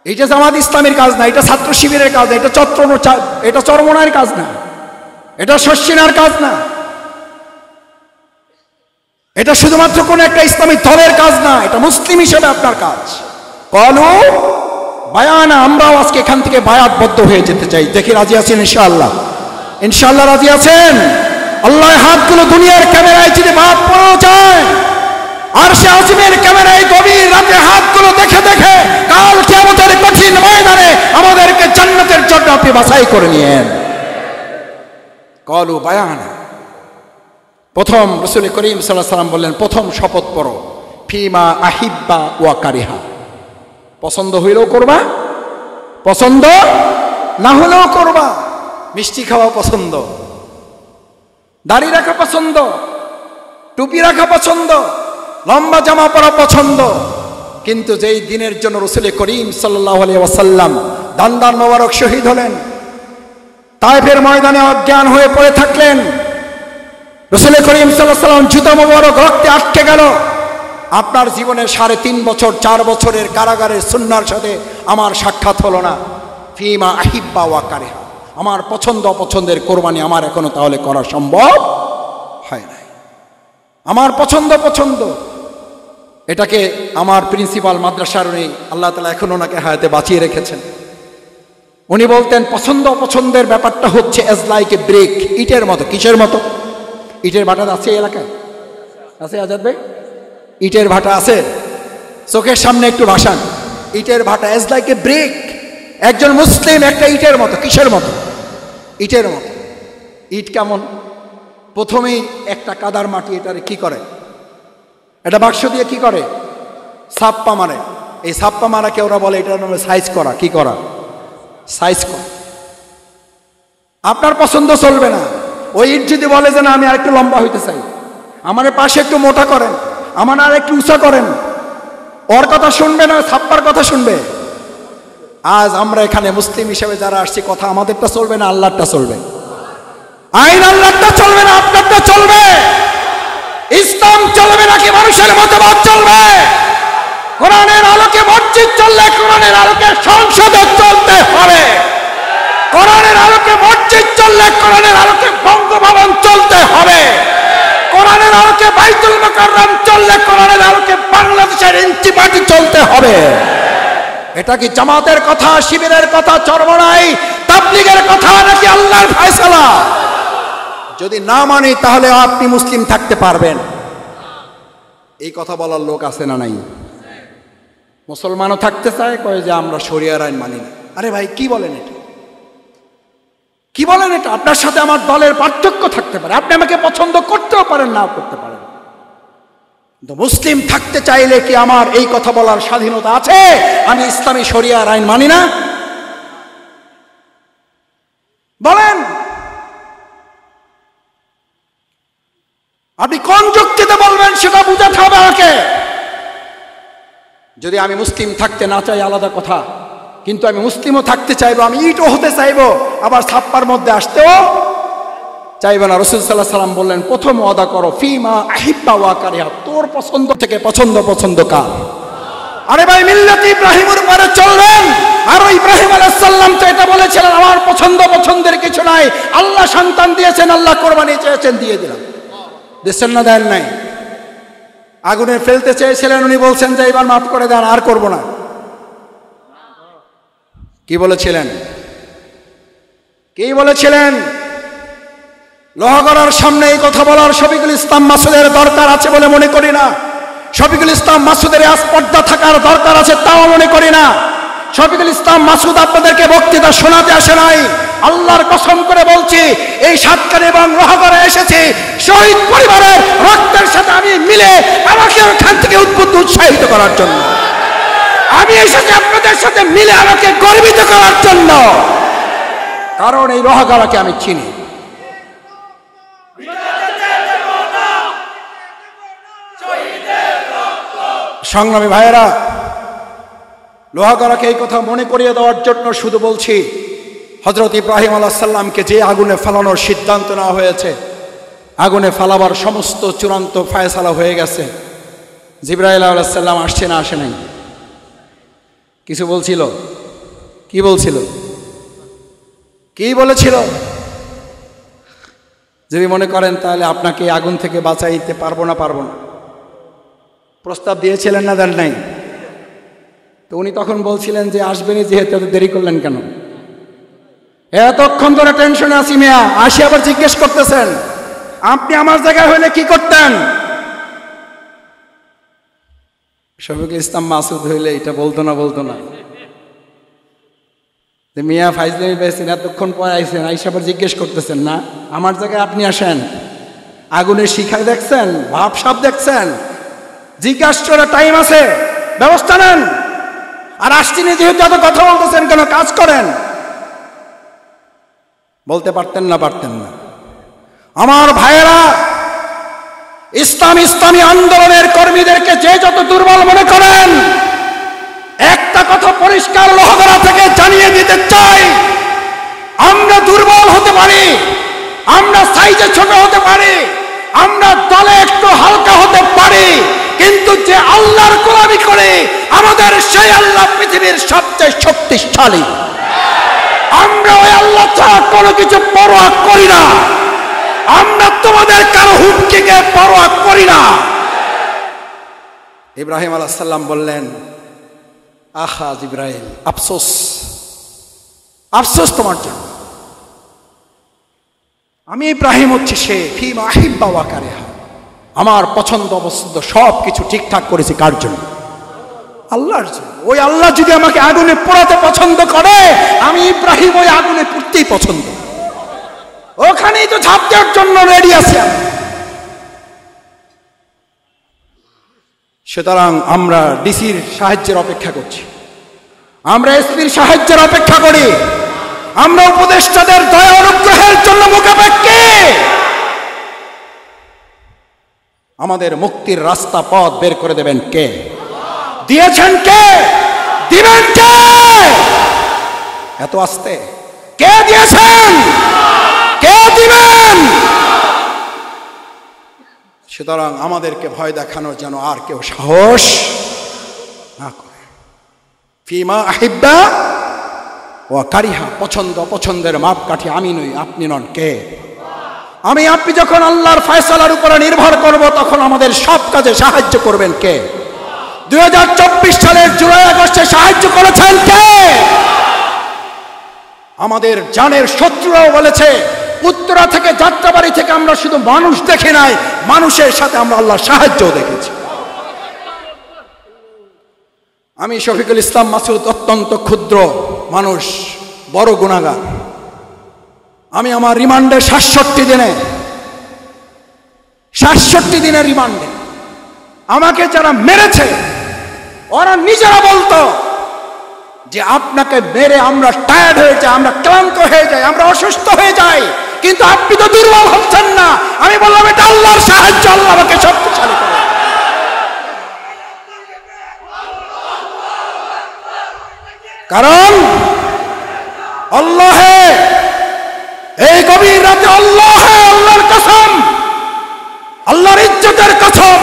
এটা জামাত ইসলামের কাজ না, এটা ছাত্র শিবিরের কাজ না, এটা চরমনার কাজ না, এটা শর্ষিনার কাজ না, এটা শুধুমাত্র কোন একটা ইসলামী দলের কাজ না, এটা মুসলিম হিসেবে আপনার কাজ। ক্বালু বায়ানা। আমরাও আজকে এখান থেকে বায়াতবদ্ধ হয়ে যেতে চাই। দেখি রাজি আছেন ইনশাআল্লাহ? ইনশাআল্লাহ রাজি আছেন? আল্লাহ হাতগুলো দুনিয়ার ক্যামেরায় যদি বাদ পড়েও যায়, আর সে আজমের ক্যামেরায় গভীর রাতে হাতগুলো দেখে দেখে কাল কিয়ামতের কঠিন ময়দানে আমাদেরকে জান্নাতের জন্য আপনি বাছাই করে নিয়েন। ক্বালু বায়ানা। প্রথম রাসূল করিম সাল্লাল্লাহু আলাইহি ওয়াসাল্লাম বললেন, প্রথম শপথ পড়ো, ফিমা আহিব্বা ওয়া কারিহা। পছন্দ হইলেও করবা, পছন্দ না হলেও করবা। মিষ্টি খাওয়া পছন্দ, দাড়ি রাখা পছন্দ, টুপি রাখা পছন্দ, লম্বা জামা পরা পছন্দ। কিন্তু যেই দিনের জন্য রাসূল করিম সাল্লাল্লাহু আলাইহি ওয়াসাল্লাম দান্দান মোবারক শহীদ হলেন, তায়েফের ময়দানে অজ্ঞান হয়ে পড়ে থাকলেন, রাসূল করিম সাল্লাল্লাহু আলাইহি ওয়াসাল্লাম জুতা মোবারক রক্তে আটকে গেল। আপনার জীবনের 3.5 বছর 4 বছরের কারাগারের সুন্নাহর সাথে আমার সাক্ষাৎ হলো না। ফিমা আহিব্বা ওয়া কারিহা। আমার পছন্দ অপছন্দের কোরবানি আমার এখনো তাহলে করা সম্ভব হয় না। আমার পছন্দ পছন্দ, এটাকে আমার প্রিন্সিপাল মাদ্রাসার উনি, আল্লাহ তাআলা এখনো ওনাকে হায়াতে বাঁচিয়ে রেখেছেন, উনি বলতেন পছন্দ অপছন্দের ব্যাপারটা হচ্ছে এজ লাইক এ ব্রেক, ইটের মতো। কিসের মতো? ইটের ভাটা আছে এই এলাকায়? আছে আজাদ ভাই? ইটের ভাটা আছে? চোখের সামনে একটু ভাসান। ইটের ভাটা এজ লাইক এ ব্রেক। একজন মুসলিম একটা ইটের মতো। কিসের মতো? ইটের মতো। ইট কেমন? প্রথমেই একটা কাদার মাটি, এটারে কি করে? এটা বাক্স দিয়ে কি করে? ছাপ্পা মারে। এই ছাপ্পা মারাকে ওরা বলে, এটার নামে সাইজ করা। কি করা? সাইজ করা। আপনার পছন্দ চলবে না। ওই ইট যদি বলে যে না, আমি আর একটু লম্বা হইতে চাই, আমার পাশে একটু মোটা করেন, আমার আর একটু উঁচা করেন, ওর কথা শুনবে না, ছাপ্পার কথা শুনবে। আজ আমরা এখানে মুসলিম হিসেবে যারা আসছি, কথা আমাদেরটা চলবে না, আল্লাহরটা চলবে। আইন আল্লাহরটা চলবে না, আপনারটা চলবে। ইসলাম চলবে নাকি মানুষের মতবাদ চলবে? কোরআনের আলোকে মসজিদ চললে কোরআনের আলোকে সংসদে চলতে হবে। কোরআনের আলোকে মসজিদ চললে কোরআনের আলোকে বঙ্গভবন চলতে হবে। কোরআনের আলোকে বাইতুল মুকাররম চললে কোরআনের আলোকে বাংলাদেশের ইঞ্চিপাটি চলতে হবে। এটা কি জামাতের কথা, শিবিরের কথা, চরমনাই তাবলীগের কথা, নাকি আল্লাহর ফয়সালা? যদি না মানি তাহলে আপনি মুসলিম থাকতে পারবেন? এই কথা বলার লোক আছে না নাই? মুসলমানও থাকতে চায়, কয় যে আমরা শরিয়ার আইন মানি না। আরে ভাই, কি বলেন এটা? কি বলেন এটা? আপনার সাথে আমার দলের পার্থক্য থাকতে পারে, আপনি আমাকে পছন্দ করতেও পারেন, নাও করতে পারেন, কিন্তু মুসলিম থাকতে চাইলে কি আমার এই কথা বলার স্বাধীনতা আছে আমি ইসলামী শরিয়ার আইন মানি না? বলেন, আপনি কোন যুক্তিতে বলবেন সেটা বুঝাতে হবে আমাকে। যদি আমি মুসলিম থাকতে না চাই আলাদা কথা, কিন্তু আমি মুসলিমও থাকতে চাইবো, আমি ইটও হতে চাইবো, আবার ছাপ্পার মধ্যে আসতেও চাইবে না। রাসূল সাল্লাল্লাহু আলাইহি ওয়াসাল্লাম বললেন, প্রথম ওয়াদা করো ফিমা আহিব্বা ওয়া কারিহা, তোর পছন্দ থেকে পছন্দ কার। আরে ভাই, মিল্লাত ইব্রাহিমের উপরে চলবেন। আর ইব্রাহিম আলাইহিস সালাম তো এটা বলেছিলেন, আমার পছন্দের কিছু নাই, আল্লাহ সন্তান দিয়েছেন, আল্লাহ কোরবানি চেয়েছেন, দিয়ে দিলাম। দিচ্ছেন না, দেন নাই? আগুনে ফেলতে চেয়েছিলেন, উনি বলছেন যে এবার মাফ করে দেন, আর করব না। কি বলেছিলেন? লোহাগড়ার সামনে এই কথা বলার শফিকুল ইসলাম মাসুদের দরকার আছে বলে মনে করি না। শফিকুল ইসলাম মাসুদের স্পর্ধা থাকার দরকার আছে তাও মনে করি না। শফিকুল ইসলাম মাসুদ আপনাদেরকে বক্তৃতা শোনাতে আসে নাই। আল্লাহর কসম করে বলছি, এই সাতকানি এবং লোহাগড়া এসেছি শহীদ পরিবারের রক্তের সাথে আমি মিলে আমাকে ওখান থেকে উৎসাহিত করার জন্য। আমি এসেছি আপনাদের সাথে মিলে আমাকে গর্বিত করার জন্য, কারণ এই লোহাগড়াকে আমি চিনি। সংগ্রামী ভাইয়েরা, লোহাগড়াকে এই কথা মনে করিয়ে দেওয়ার জন্য শুধু বলছি, হযরত ইব্রাহিম আলাইহিস সালামকে যে আগুনে ফেলানোর সিদ্ধান্ত নেওয়া হয়েছে, আগুনে ফেলাবার সমস্ত চূড়ান্ত ফায়সালা হয়ে গেছে। জিবরাইল আলাইহিস সালাম আসছে না আসে নাই? কিছু বলছিল? কি বলেছিল? যদি মনে করেন তাহলে আপনাকে আগুন থেকে বাঁচাইতে পারবো না। প্রস্তাব দিয়েছিলেন না, দেন নাই? তো উনি তখন বলছিলেন যে আসবেনই, যেহেতু এত দেরি করলেন কেন? এতক্ষণ ধরে টেনশনে আছি মিয়া, আসি আবার জিজ্ঞেস করতেছেন আপনি আমার জায়গায় হলে কি করতেন? শফিকুল ইসলাম মাসুদ হইলে এটা বলতো না যে মিয়া ফাইজলামি পেয়েছেন, এতক্ষণ পরে আইসেন, আইসা আবার জিজ্ঞেস করতেছেন না আমার জায়গায় আপনি আসেন। আগুনের শিখা দেখছেন, ভাবসাব দেখছেন, জিজ্ঞাসা করার টাইম আছে, ব্যবস্থা নেন। আর আসছিনি যেহেতু এত কথা বলতেছেন কেন? কাজ করেন। বলতে পারতেন না? আমার ভাইয়েরা, ইসলামী আন্দোলনের কর্মীদেরকে যে যত দুর্বল মনে করেন, একটা কথা পরিষ্কার লোহাগড়া থেকে জানিয়ে দিতে চাই, আমরা দুর্বল হতে পারি, আমরা সাইজে ছোট হতে পারি, আমরা দলে একটু হালকা হতে পারি, কিন্তু যে আল্লাহর গোলামি করে আমাদের সেই আল্লাহ পৃথিবীর সবচেয়ে শক্তিশালী। আমরা ওই আল্লাহ ছাড়া কোনো কিছু পরোয়া করি না। আমরা তোমাদের কারো হুমকিকে পরোয়া করি না। ইব্রাহিম আলাইহিস সালাম বললেন, আহা জিবরাইল, আফসোস তোমার জন্য। আমি ইব্রাহিম হচ্ছে সে ফিমা আহিব্বা ওয়া কারিহা, আমার পছন্দ অপছন্দ সব কিছু ঠিকঠাক করেছি কার জন্য? আল্লাহর জন্য। ওই আল্লাহ যদি আমাকে আগুনে পোড়াতে পছন্দ করে, আমি ইব্রাহিম ওই আগুনে পুড়তেই পছন্দ, ওখানেই তো ঝাঁপ দেওয়ার জন্য রেডি আছি। সুতরাং আমরা ডিসির সাহায্যের অপেক্ষা করছি, আমরা এসপির সাহায্যের অপেক্ষা করি, আমরা উপদেষ্টাদের দয়া অনুগ্রহের জন্য মুখাপেক্ষী। আমাদের মুক্তির রাস্তা পথ বের করে দেবেন কে? দিয়েছেন কে? দিবেন কে? এত আস্তে কে দিয়েছেন? কে দিবেন? সুতরাং আমাদেরকে ভয় দেখানোর যেন আর কেউ সাহস না করে। ফিমা আহিব্বা ওয়া কারিহা, পছন্দ অপছন্দের মাপকাঠি আমি নই, আপনি নন। কে? আমি আপনি যখন আল্লাহর ফয়সালার উপরে নির্ভর করব, তখন আমাদের সব কাজে সাহায্য করবেন কে? 2024 সালের জুলাই আগস্টে সাহায্য করেছেন কে? আমাদের জানের শত্রুরাও বলেছে, উত্তরা থেকে যাত্রাবাড়ি থেকে আমরা শুধু মানুষ দেখি নাই, মানুষের সাথে আমরা আল্লাহর সাহায্যও দেখেছি। আমি শফিকুল ইসলাম মাসুদ অত্যন্ত ক্ষুদ্র মানুষ, বড় গুনাহগার। আমি আমার রিমান্ডে 67 দিনের রিমান্ডে আমাকে যারা মেরেছে, ওরা নিজেরা বলতো যে আপনাকে মেরে আমরা টায়ার্ড হয়ে যাই, আমরা ক্লান্ত হয়ে যাই, আমরা অসুস্থ হয়ে যাই, কিন্তু আপনি তো দুর্বল হচ্ছেন না। আমি বললাম এটা আল্লাহর সাহায্য, আল্লাহ আমাকে শক্তিশালী করে। কারণ আল্লাহে, এই গভীর রাতে আল্লাহে, আল্লাহর কসম, আল্লাহর ইজ্জতের কসম,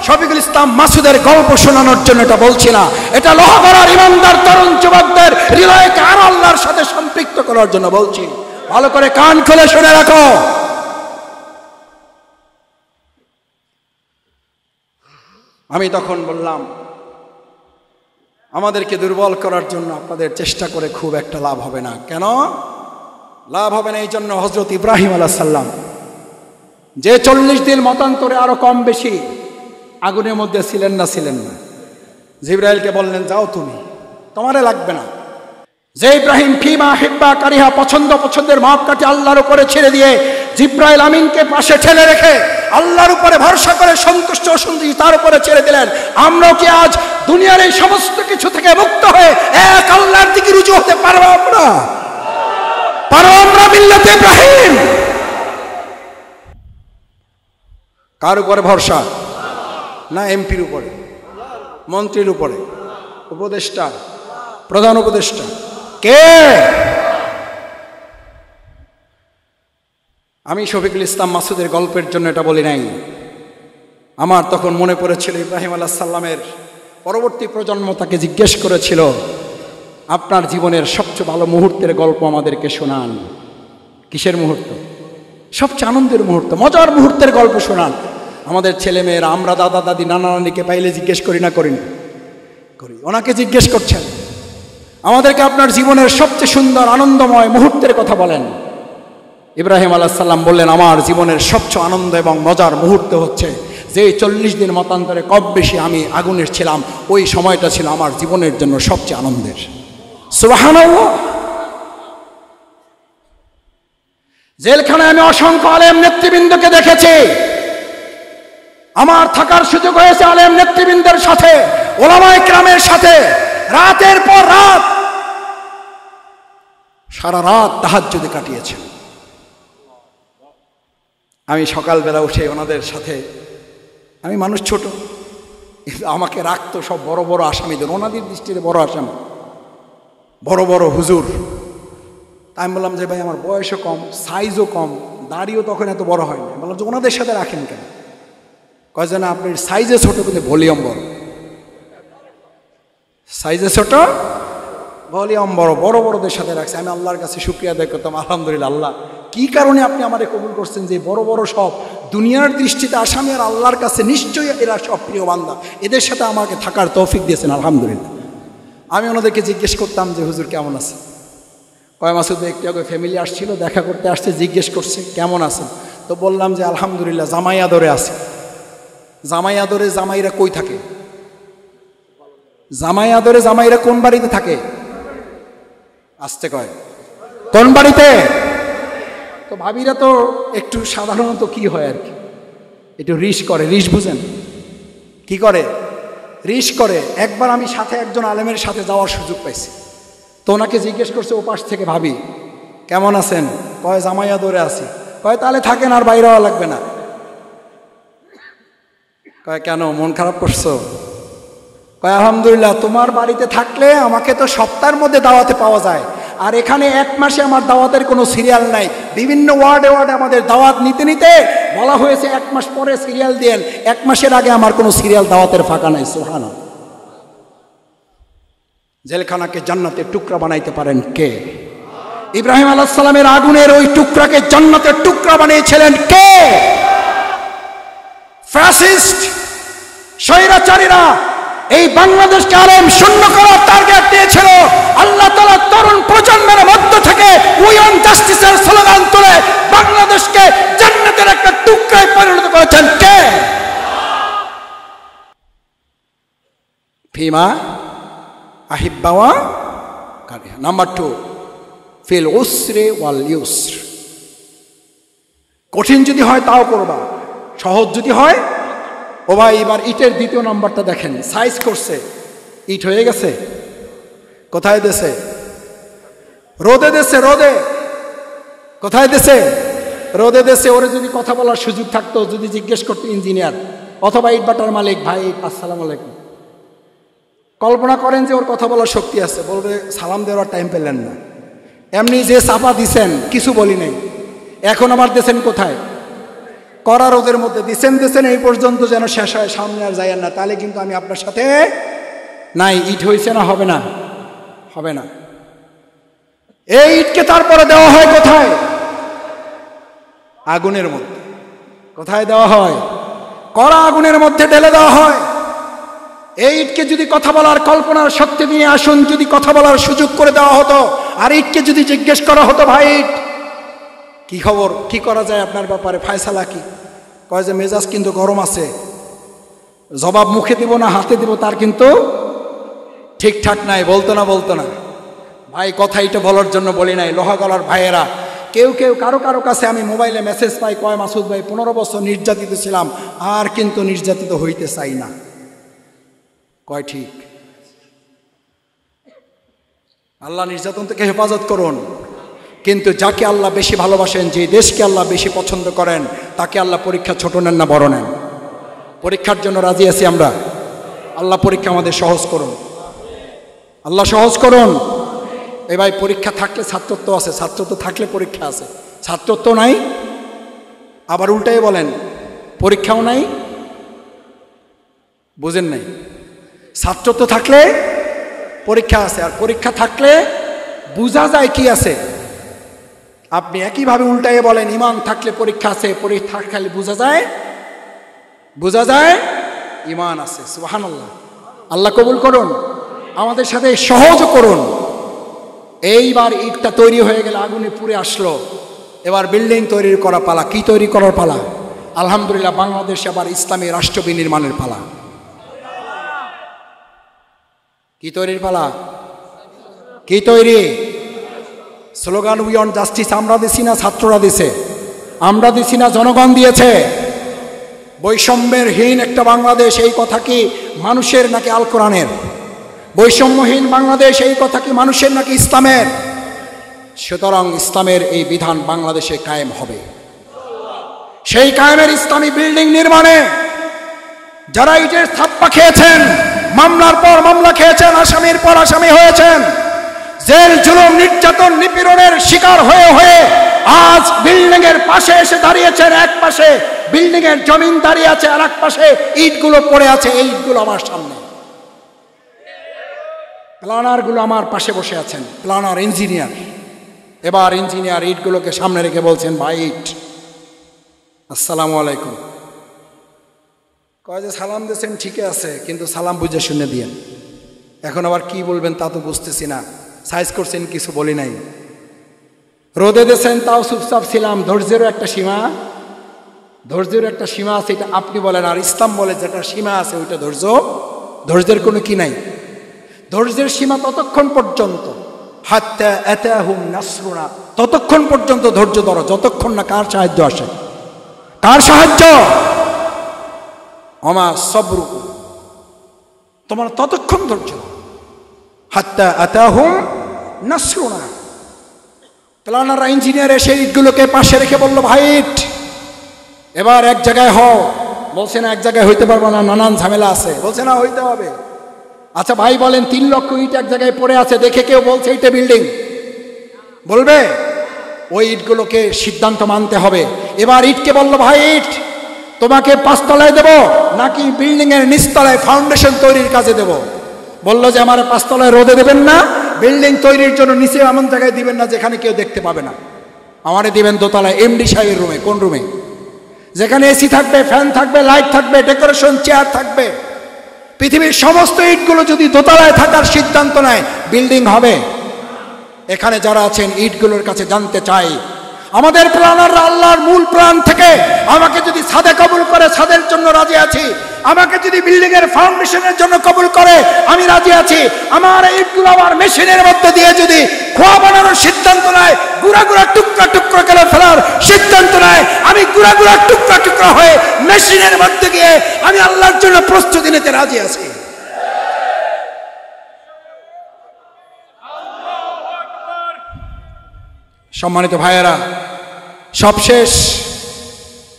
শফিকুল ইসলাম মাসুদের গল্প শোনানোর জন্য এটা বলছি না, এটা লোহাগড়ার ইমানদার তরুণ যুবকদের হৃদয়কে আরো আল্লাহর সাথে সম্পৃক্ত করার জন্য বলছি। ভালো করে কান খুলে শুনে রাখো। আমি তখন বললাম, আমাদেরকে দুর্বল করার জন্য আপনাদের চেষ্টা করে খুব একটা লাভ হবে না। কেন লাভ হবে না? এই জন্য হযরত ইব্রাহিম আলাইহিস সালাম যে 40 দিন মতান্তরে আরো কম বেশি আগুনের মধ্যে ছিলেন না জিবরাইলকে বললেন, যাও তুমি, তোমারে লাগবে না। যে ইব্রাহিম ফিমা হিব্বা কারিহা, পছন্দের মাপকাঠি আল্লাহর উপরে ছেড়ে দিয়ে জিবরাইল আমিনকে পাশে ঠেলে রেখে আল্লাহর উপরে ভরসা করে সন্তুষ্ট অসন্তুষ্ট তার উপরে ছেড়ে দিলেন, আমরাও কি আজ দুনিয়ার এই সমস্ত কিছু থেকে মুক্ত হয়ে এক আল্লাহর দিকে রুজু হতে পারবো? আমরা মিল্লাতে ইব্রাহিম। কার উপরে ভরসা? না এমপির উপরে, মন্ত্রীর উপরে, উপদেষ্টা, প্রধান উপদেষ্টা কে? আমি শফিকুল ইসলাম মাসুদের গল্পের জন্য এটা বলি নাই। আমার তখন মনে পড়েছিল ইব্রাহিম আলাইহিস সালামের পরবর্তী প্রজন্ম তাকে জিজ্ঞেস করেছিল, আপনার জীবনের সবচেয়ে ভালো মুহূর্তের গল্প আমাদেরকে শোনান। কিসের মুহূর্ত? সবচেয়ে আনন্দের মুহূর্ত, মজার মুহূর্তের গল্প শোনান। আমাদের ছেলেমেয়েরা, আমরা দাদা দাদি নানা নানিকে পাইলে জিজ্ঞেস করি না করি? ওনাকে জিজ্ঞেস করছেন, আমাদেরকে আপনার জীবনের সবচেয়ে সুন্দর আনন্দময় মুহূর্তের কথা বলেন। ইব্রাহিম আলাইহিস সালাম বললেন, আমার জীবনের সবচেয়ে আনন্দ এবং মজার মুহূর্ত হচ্ছে যে 40 দিন মতান্তরে কম বেশি আমি আগুনের ছিলাম, ওই সময়টা ছিল আমার জীবনের জন্য সবচেয়ে আনন্দের। সুবহানাল্লাহ। জেলখানায় আমি অসংখ্য আলেম নেতৃবৃন্দকে দেখেছি। আমার থাকার সুযোগ হয়েছে আলেম নেতৃবৃন্দের সাথে, ওলামায়ে কেরামের সাথে, রাতের পর রাত, সারা রাত তাহাজ্জুদে কাটিয়েছেন। আমি সকালবেলা উঠে ওনাদের সাথে, আমি মানুষ ছোট, আমাকে রাখতো সব বড় বড় আসামিদের, ওনাদের দৃষ্টিতে বড় আসামি, বড় বড় হুজুর। তাই আমি বললাম যে ভাই আমার বয়সও কম, সাইজও কম, দাড়িও তখন এত বড় হয় না। বললাম যে ওনাদের সাথে রাখেন কেন? কয় যে না, আপনার সাইজে ছোট কিন্তু ভলিউম বড়। সাইজে ছোট, ভলিউম বড়, বড় বড়দের সাথে রাখছে। আমি আল্লাহর কাছে শুকরিয়া আদায় করতাম, আলহামদুলিল্লাহ, আল্লাহ কি কারণে আপনি আমাদের কবুল করছেন যে বড় বড় সব দুনিয়ার দৃষ্টিতে আসামি, আর আল্লাহর কাছে নিশ্চয়ই এরা সব প্রিয় বান্দা, এদের সাথে আমাকে থাকার তৌফিক দিয়েছেন, আলহামদুলিল্লাহ। আমি ওনাদেরকে জিজ্ঞেস করতাম যে হুজুর কেমন আছে? কয় মাসুদ একটু আগে ফ্যামিলি আসছিল, দেখা করতে আসছে, জিজ্ঞেস করছে কেমন আছেন। তো বললাম যে আলহামদুলিল্লাহ, জামাই আদরে আছে। জামাই আদরে জামাইরা কই থাকে? জামাই আদরে জামাইরা কোন বাড়িতে থাকে? আসতে কয় কোন বাড়িতে? তো ভাবিরা তো একটু সাধারণত কি হয় আর কি, একটু রিশ করে, রিশ বুঝেন কি করে? রিশ করে। একবার আমি সাথে একজন আলেমের সাথে যাওয়ার সুযোগ পাইছি, তো ওনাকে জিজ্ঞেস করছে ওপাশ থেকে, ভাবি কেমন আছেন? কয় জামাই আদরে আছি। কয় তাহলে থাকেন, আর বাইরে হওয়া লাগবে না। কয় কেন, মন খারাপ করছো? কয় আলহামদুলিল্লাহ, তোমার বাড়িতে থাকলে আমাকে তো সপ্তাহের মধ্যে দাওয়াতে পাওয়া যায়, আর এখানে এক মাসে আমার দাওয়াতের কোনো সিরিয়াল নাই। বিভিন্ন ওয়ার্ডে ওয়ার্ডে আমাদের দাওয়াত নিতে নিতে বলা হয়েছে 1 মাস পরে সিরিয়াল দেন, 1 মাসের আগে আমার কোনো সিরিয়াল দাওয়াতের ফাঁকা নাই। সুবহানাল্লাহ। জেলখানাকে জান্নাতের টুকরা বানাইতে পারেন কে? ইব্রাহিম আলাইহিস সালামের আগুনের ওই টুকরাকে জান্নাতের টুকরা বানিয়েছিলেন কে? ফ্যাসিস্ট স্বৈরাচারীরা এই বাংলাদেশকে আলেম শূন্য করার টার্গেট দিয়েছিল। আল্লাহ তাআলা তরুণ প্রজন্মের মধ্য থেকে উই ওয়ান্ট জাস্টিসের স্লোগান তুলে বাংলাদেশকে জান্নাতের একটা টুকরায় পরিণত করেছেন কে? ফিমা আহিব্বাওয়া কারিহা। নাম্বার 2, ফিল উসরে ওয়াল ইউসর। কঠিন যদি হয় তাও করবা, সহজ যদি হয়। ও ভাই, এবার ইটের দ্বিতীয় নাম্বারটা দেখেন, সাইজ করছে, ইট হয়ে গেছে। কোথায় দেশে? রোদে দেশে, রোদে। কোথায় দেশে? রোদে দেশে। ওরে যদি কথা বলার সুযোগ থাকতো, যদি জিজ্ঞেস করতো ইঞ্জিনিয়ার অথবা ইট বাটার মালিক, ভাই আসসালামু আলাইকুম, কল্পনা করেন যে ওর কথা বলার শক্তি আছে, বলবে সালাম দেওয়ার টাইম পেলেন না। এমনি যে চাপা দিছেন কিছু বলি নাই, এখন আবার দিছেন কোথায়? করার ওদের মধ্যে দিছেন এই পর্যন্ত যেন শেষ হয়, সামনে আর যাইয়েন না, তাহলে কিন্তু আমি আপনার সাথে নাই। ইট হয়েছে না? হবে না? হবে না। এই ইটকে তারপরে দেওয়া হয় কোথায়? আগুনের মধ্যে। কোথায় দেওয়া হয়? কড়া আগুনের মধ্যে ঢেলে দেওয়া হয়। এই ইটকে যদি কথা বলার কল্পনার শক্তি দিয়ে আসুন, যদি কথা বলার সুযোগ করে দেওয়া হতো, আর ইটকে যদি জিজ্ঞেস করা হতো, ভাই ইট কি খবর, কি করা যায় আপনার ব্যাপারে, ফায়সালা কি? কয় যে মেজাজ কিন্তু গরম আছে, জবাব মুখে দিব না হাতে দিব তার কিন্তু ঠিকঠাক নাই। বলতো না ভাই, কথা এটা বলার জন্য বলি নাই। লোহা গলার ভাইয়েরা, কেউ কারো কাছে আমি মোবাইলে মেসেজ পাই, কয় মাসুদ ভাই 15 বছর নির্যাতিত ছিলাম, আর কিন্তু নির্যাতিত হইতে চাই না। কয় ঠিক। আল্লাহ নির্যাতন থেকে হেফাজত করুন, কিন্তু যাকে আল্লাহ বেশি ভালোবাসেন, যে দেশকে আল্লাহ বেশি পছন্দ করেন, তাকে আল্লাহ পরীক্ষা ছোট নেন না বড় নেন? পরীক্ষার জন্য রাজি আছি আমরা। আল্লাহ পরীক্ষা আমাদের সহজ করুন, আল্লাহ সহজ করুন। এ ভাই, পরীক্ষা থাকলে ছাত্রত্ব আছে, ছাত্রত্ব থাকলে পরীক্ষা আছে। ছাত্রত্ব নাই, আবার উল্টাই বলেন পরীক্ষাও নাই। বুঝেন নাই? ছাত্রত্ব থাকলে পরীক্ষা আছে, আর পরীক্ষা থাকলে বোঝা যায় কি আছে। আপনি একইভাবে উল্টাই বলেন ইমান থাকলে পরীক্ষা আছে, পরীক্ষা থাকলে বোঝা যায় ইমান আছে। সুবহানাল্লাহ। আল্লাহ কবুল করুন, আমাদের সাথে সহজ করুন। এইবার ইটটা তৈরি হয়ে গেলে, আগুনে পুড়ে আসলো, এবার বিল্ডিং তৈরি করা পালা। কি তৈরি করার পালা? আলহামদুলিল্লাহ, বাংলাদেশে আবার ইসলামী রাষ্ট্র বিনির্মাণের পালা। কি তৈরির পালা? কি তৈরি? স্লোগান উই ওয়ান্ট জাস্টিস আমরা দিছি না ছাত্ররা দিছে? আমরা দিছি না জনগণ দিয়েছে? বৈষম্যের হীন একটা বাংলাদেশ, এই কথা কি মানুষের নাকি আল কোরআনের? বৈষম্যহীন বাংলাদেশ, এই কথা কি মানুষের নাকি ইসলামের? সুতরাং ইসলামের এই বিধান বাংলাদেশে কায়েম হবে। সেই কায়েমের ইসলামী বিল্ডিং নির্মাণে যারা ইটের ছাপ্পা খেয়েছেন, মামলার পর মামলা খেয়েছেন, আসামির পর আসামি হয়েছেন, জেল জুলুম নির্যাতন নিপীড়নের শিকার হয়ে আজ বিল্ডিং এর পাশে এসে দাঁড়িয়েছেন। এক পাশে বিল্ডিং এর জমিন দাঁড়িয়ে আছে, আর এক পাশে ইটগুলো পড়ে আছে। এই ইটগুলো আমার সামনে, প্ল্যানার গুলো আমার পাশে বসে আছেন, প্ল্যানার ইঞ্জিনিয়ার। এবার ইঞ্জিনিয়ার ইটগুলোকে সামনে রেখে বলছেন, ভাই ইট আসসালামু আলাইকুম। কয় যে সালাম দিয়েছেন ঠিকই আছে, কিন্তু সালাম বুঝে শুনে দিয়েন। এখন আবার কি বলবেন তা তো বুঝতেছি না। সাইজ করছেন, কিছু বলি নাই। রোদে দিয়েছেন, তাও চুপচাপ ছিলাম। ধৈর্যেরও একটা সীমা আছে, এটা আপনি বলেন। আর ইসলাম বলে যেটা সীমা আছে ওইটা ধৈর্যের কোনো কি নাই। ধৈর্যের সীমা ততক্ষণ পর্যন্ত, হাত্তা আতাহুম নাসরুনা, ততক্ষণ পর্যন্ত ধৈর্য ধরো যতক্ষণ না কার সাহায্য আসে। কার সাহায্য? ওমা সবরুকু, তোমার ততক্ষণ ধৈর্য। হাত্তা আতাহুম নাসরুনা। প্ল্যানাররা ইঞ্জিনিয়ার এসে ইটগুলোকে পাশে রেখে বলল, ভাই ইট এবার এক জায়গায় হও। বলছে না এক জায়গায় হইতে পারবো না, নানান ঝামেলা আছে। বলছে না হইতে হবে। আচ্ছা ভাই বলেন, 3 লক্ষ ইট এক জায়গায় পড়ে আছে, দেখে কেউ বলছে এটা বিল্ডিং? বলবে? ওই ইটগুলোকে সিদ্ধান্ত মানতে হবে। এবার ইটকে বললো, ভাই ইট তোমাকে 5 তলায় দেবো নাকি বিল্ডিং এর নিচতলায় ফাউন্ডেশন তৈরির কাজে দেব? বললো যে আমার 5 তলায় রোদে দেবেন না, বিল্ডিং তৈরির জন্য নিচে এমন জায়গায় দিবেন না যেখানে কেউ দেখতে পাবে না। আমারে দিবেন দোতলায়, এমডি সাহেবের রুমে। কোন রুমে? যেখানে এসি থাকবে, ফ্যান থাকবে, লাইট থাকবে, ডেকোরেশন, চেয়ার থাকবে। পৃথিবীর সমস্ত ইটগুলো যদি দোতলায় থাকার সিদ্ধান্ত নেয়, বিল্ডিং হবে? এখানে যারা আছেন ইটগুলোর কাছে জানতে চাই, আমাদের প্ল্যানাররা আল্লাহর মূল প্রাণ থেকে আমাকে যদি ছাদে কবুল করে, ছাদের জন্য রাজি আছি। আমাকে যদি বিল্ডিং এর ফাউন্ডেশনের জন্য কবুল করে, আমি রাজি আছি। আমার ইটগুলো আবার মেশিনের মধ্যে দিয়ে যদি খোয়া বানানোর সিদ্ধান্ত নেয়, গুড়া টুকরা করে ফেলার সিদ্ধান্ত নেয়, আমি গুড়া টুকরা হয়ে মেশিনের মধ্যে গিয়ে আমি আল্লাহর জন্য প্রস্তুতি নিতে রাজি আছি। সম্মানিত ভাইয়েরা, সব শেষ।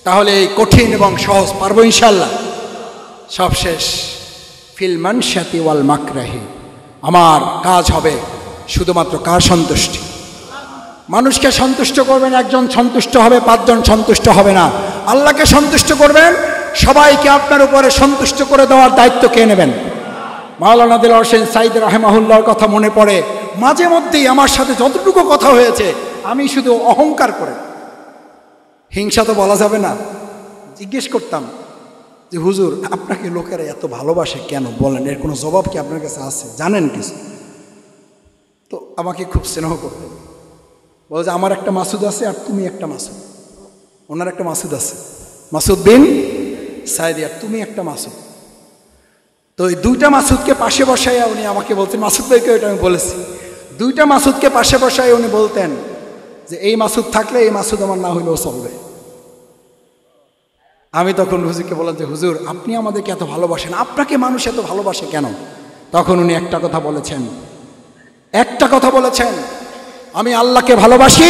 তাহলে এই কঠিন এবং সহজ পারবো ইনশাল্লাহ? সব শেষ। ফিল মানশাতি ওয়াল মাকরাহি, আমার কাজ হবে শুধুমাত্র কার সন্তুষ্টি? মানুষকে সন্তুষ্ট করবেন, একজন সন্তুষ্ট হবে, পাঁচজন সন্তুষ্ট হবে না। আল্লাহকে সন্তুষ্ট করবেন, সবাইকে আপনার উপরে সন্তুষ্ট করে দেওয়ার দায়িত্ব কে নেবেন? মাওলানা দিলওয়ার হোসেন সাইদ রাহিমাহুল্লাহর কথা মনে পড়ে। মাঝে মধ্যেই আমার সাথে যতটুকু কথা হয়েছে আমি শুধু অহংকার করে, হিংসা তো বলা যাবে না, জিজ্ঞেস করতাম যে হুজুর আপনাকে লোকেরা এত ভালোবাসে কেন, বলেন, এর কোনো জবাব কি আপনার কাছে আছে, জানেন কিছু? তো আমাকে খুব স্নেহ করতেন, বলে যে আমার একটা মাসুদ আছে আর তুমি একটা মাসুদ, ওনার একটা মাসুদ আছে মাসুদ বিন সাইদি, আর তুমি একটা মাসুদ। তো এই দুইটা মাসুদকে পাশে বসাইয়া উনি আমাকে বলতেন, মাসুদ ভাইকে ওইটা আমি বলেছি, দুইটা মাসুদকে পাশে বসাই উনি বলতেন যে এই মাসুদ থাকলে এই মাসুদ আমার না হইলেও চলবে। আমি তখন হুজুরকে বললাম যে হুজুর আপনি আমাদেরকে এত ভালোবাসেন, আপনাকে মানুষ এত ভালোবাসে কেন? তখন উনি একটা কথা বলেছেন, আমি আল্লাহকে ভালোবাসি,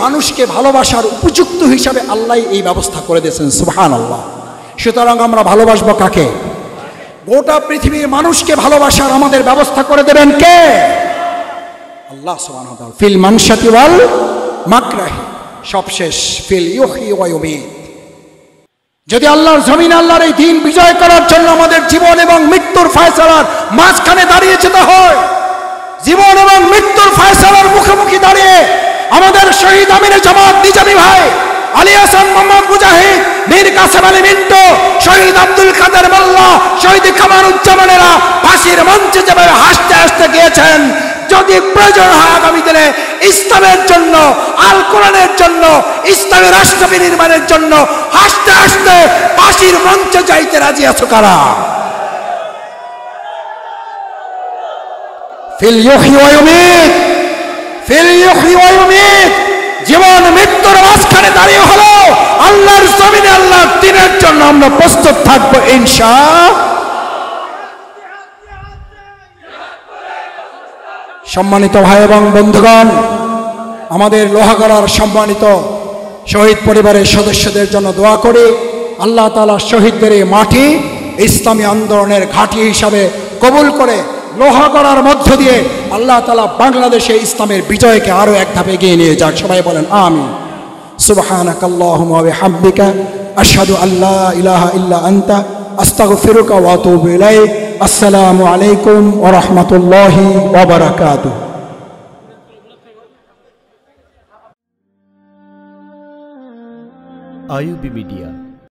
মানুষকে ভালোবাসার উপযুক্ত হিসাবে আল্লাহ এই ব্যবস্থা করে দিয়েছেন, সুবহানাল্লাহ। সুতরাং আমরা ভালোবাসবো কাকে? গোটা পৃথিবীর মানুষকে ভালোবাসার আমাদের ব্যবস্থা করে দেবেন কে? আল্লাহ সুবহানাহু ওয়া তাআলা। ফিল মানশাতি ওয়াল মাকরাহি, সবশেষ ফিল ইউহয়ি ওয়া ইউমীত। যদি আল্লাহর জমিন, আল্লাহর এই দিন বিজয় করার জন্য আমাদের জীবন এবং মৃত্যুর ফয়সালার মাঝখানে দাঁড়িয়ে যেতে হয়, জীবন এবং মৃত্যুর ফয়সালার মুখোমুখি দাঁড়িয়ে আমাদের শহীদ আমিরে জামাত নিজামী ভাই আলী হাসান মোহাম্মদ মুজাহিদ, মীর কাসেম আলী মিন্টু, শহীদ আব্দুল কাদের মোল্লা, শহীদ কামারুজ্জামানেরা ফাঁসির মঞ্চে যেভাবে হাসতে হাসতে গিয়েছেন, যদি প্রয়োজন হয় আগামী দিনে ইসলামের জন্য, আল কোরআনের জন্য, ইসলামী রাষ্ট্র বিনির্মাণের জন্য হাসতে হাসতে ফাঁসির মঞ্চে যাইতে রাজি আছো কারা? ফিল ইউহয়ি ওয়া ইউমীত, ফিল ইউহয়ি ওয়া ইউমীত। জীবন মৃত্যুর মাঝখানে দাঁড়িয়ে হলো আল্লাহর জমিনে আল্লাহর দ্বীনের জন্য আমরা প্রস্তুত থাকবো ইনশাআল্লাহ। সম্মানিত ভাই এবং বন্ধুগণ, আমাদের লোহাগড়ার সম্মানিত শহীদ পরিবারের সদস্যদের জন্য দোয়া করি, আল্লাহ তাআলা শহীদদের এই মাটি ইসলামী আন্দোলনের ঘাঁটি হিসাবে কবুল করে লোহাগড়ার মধ্য দিয়ে আল্লাহ তাআলা বাংলাদেশে ইসলামের বিজয়কে আরো এক ধাপ এগিয়ে নিয়ে যাক। সবাই বলেন আমিন। সুবহানাকাল্লাহুম্মা ওয়া বিহামদিকা আশহাদু আল্লা ইলাহা ইল্লা আনতা আস্তাগফিরুকা ওয়া আতুবু ইলাইক। আসসালামু আলাইকুম ওয়া রাহমাতুল্লাহি ওয়া বারাকাতুহু। IUB media.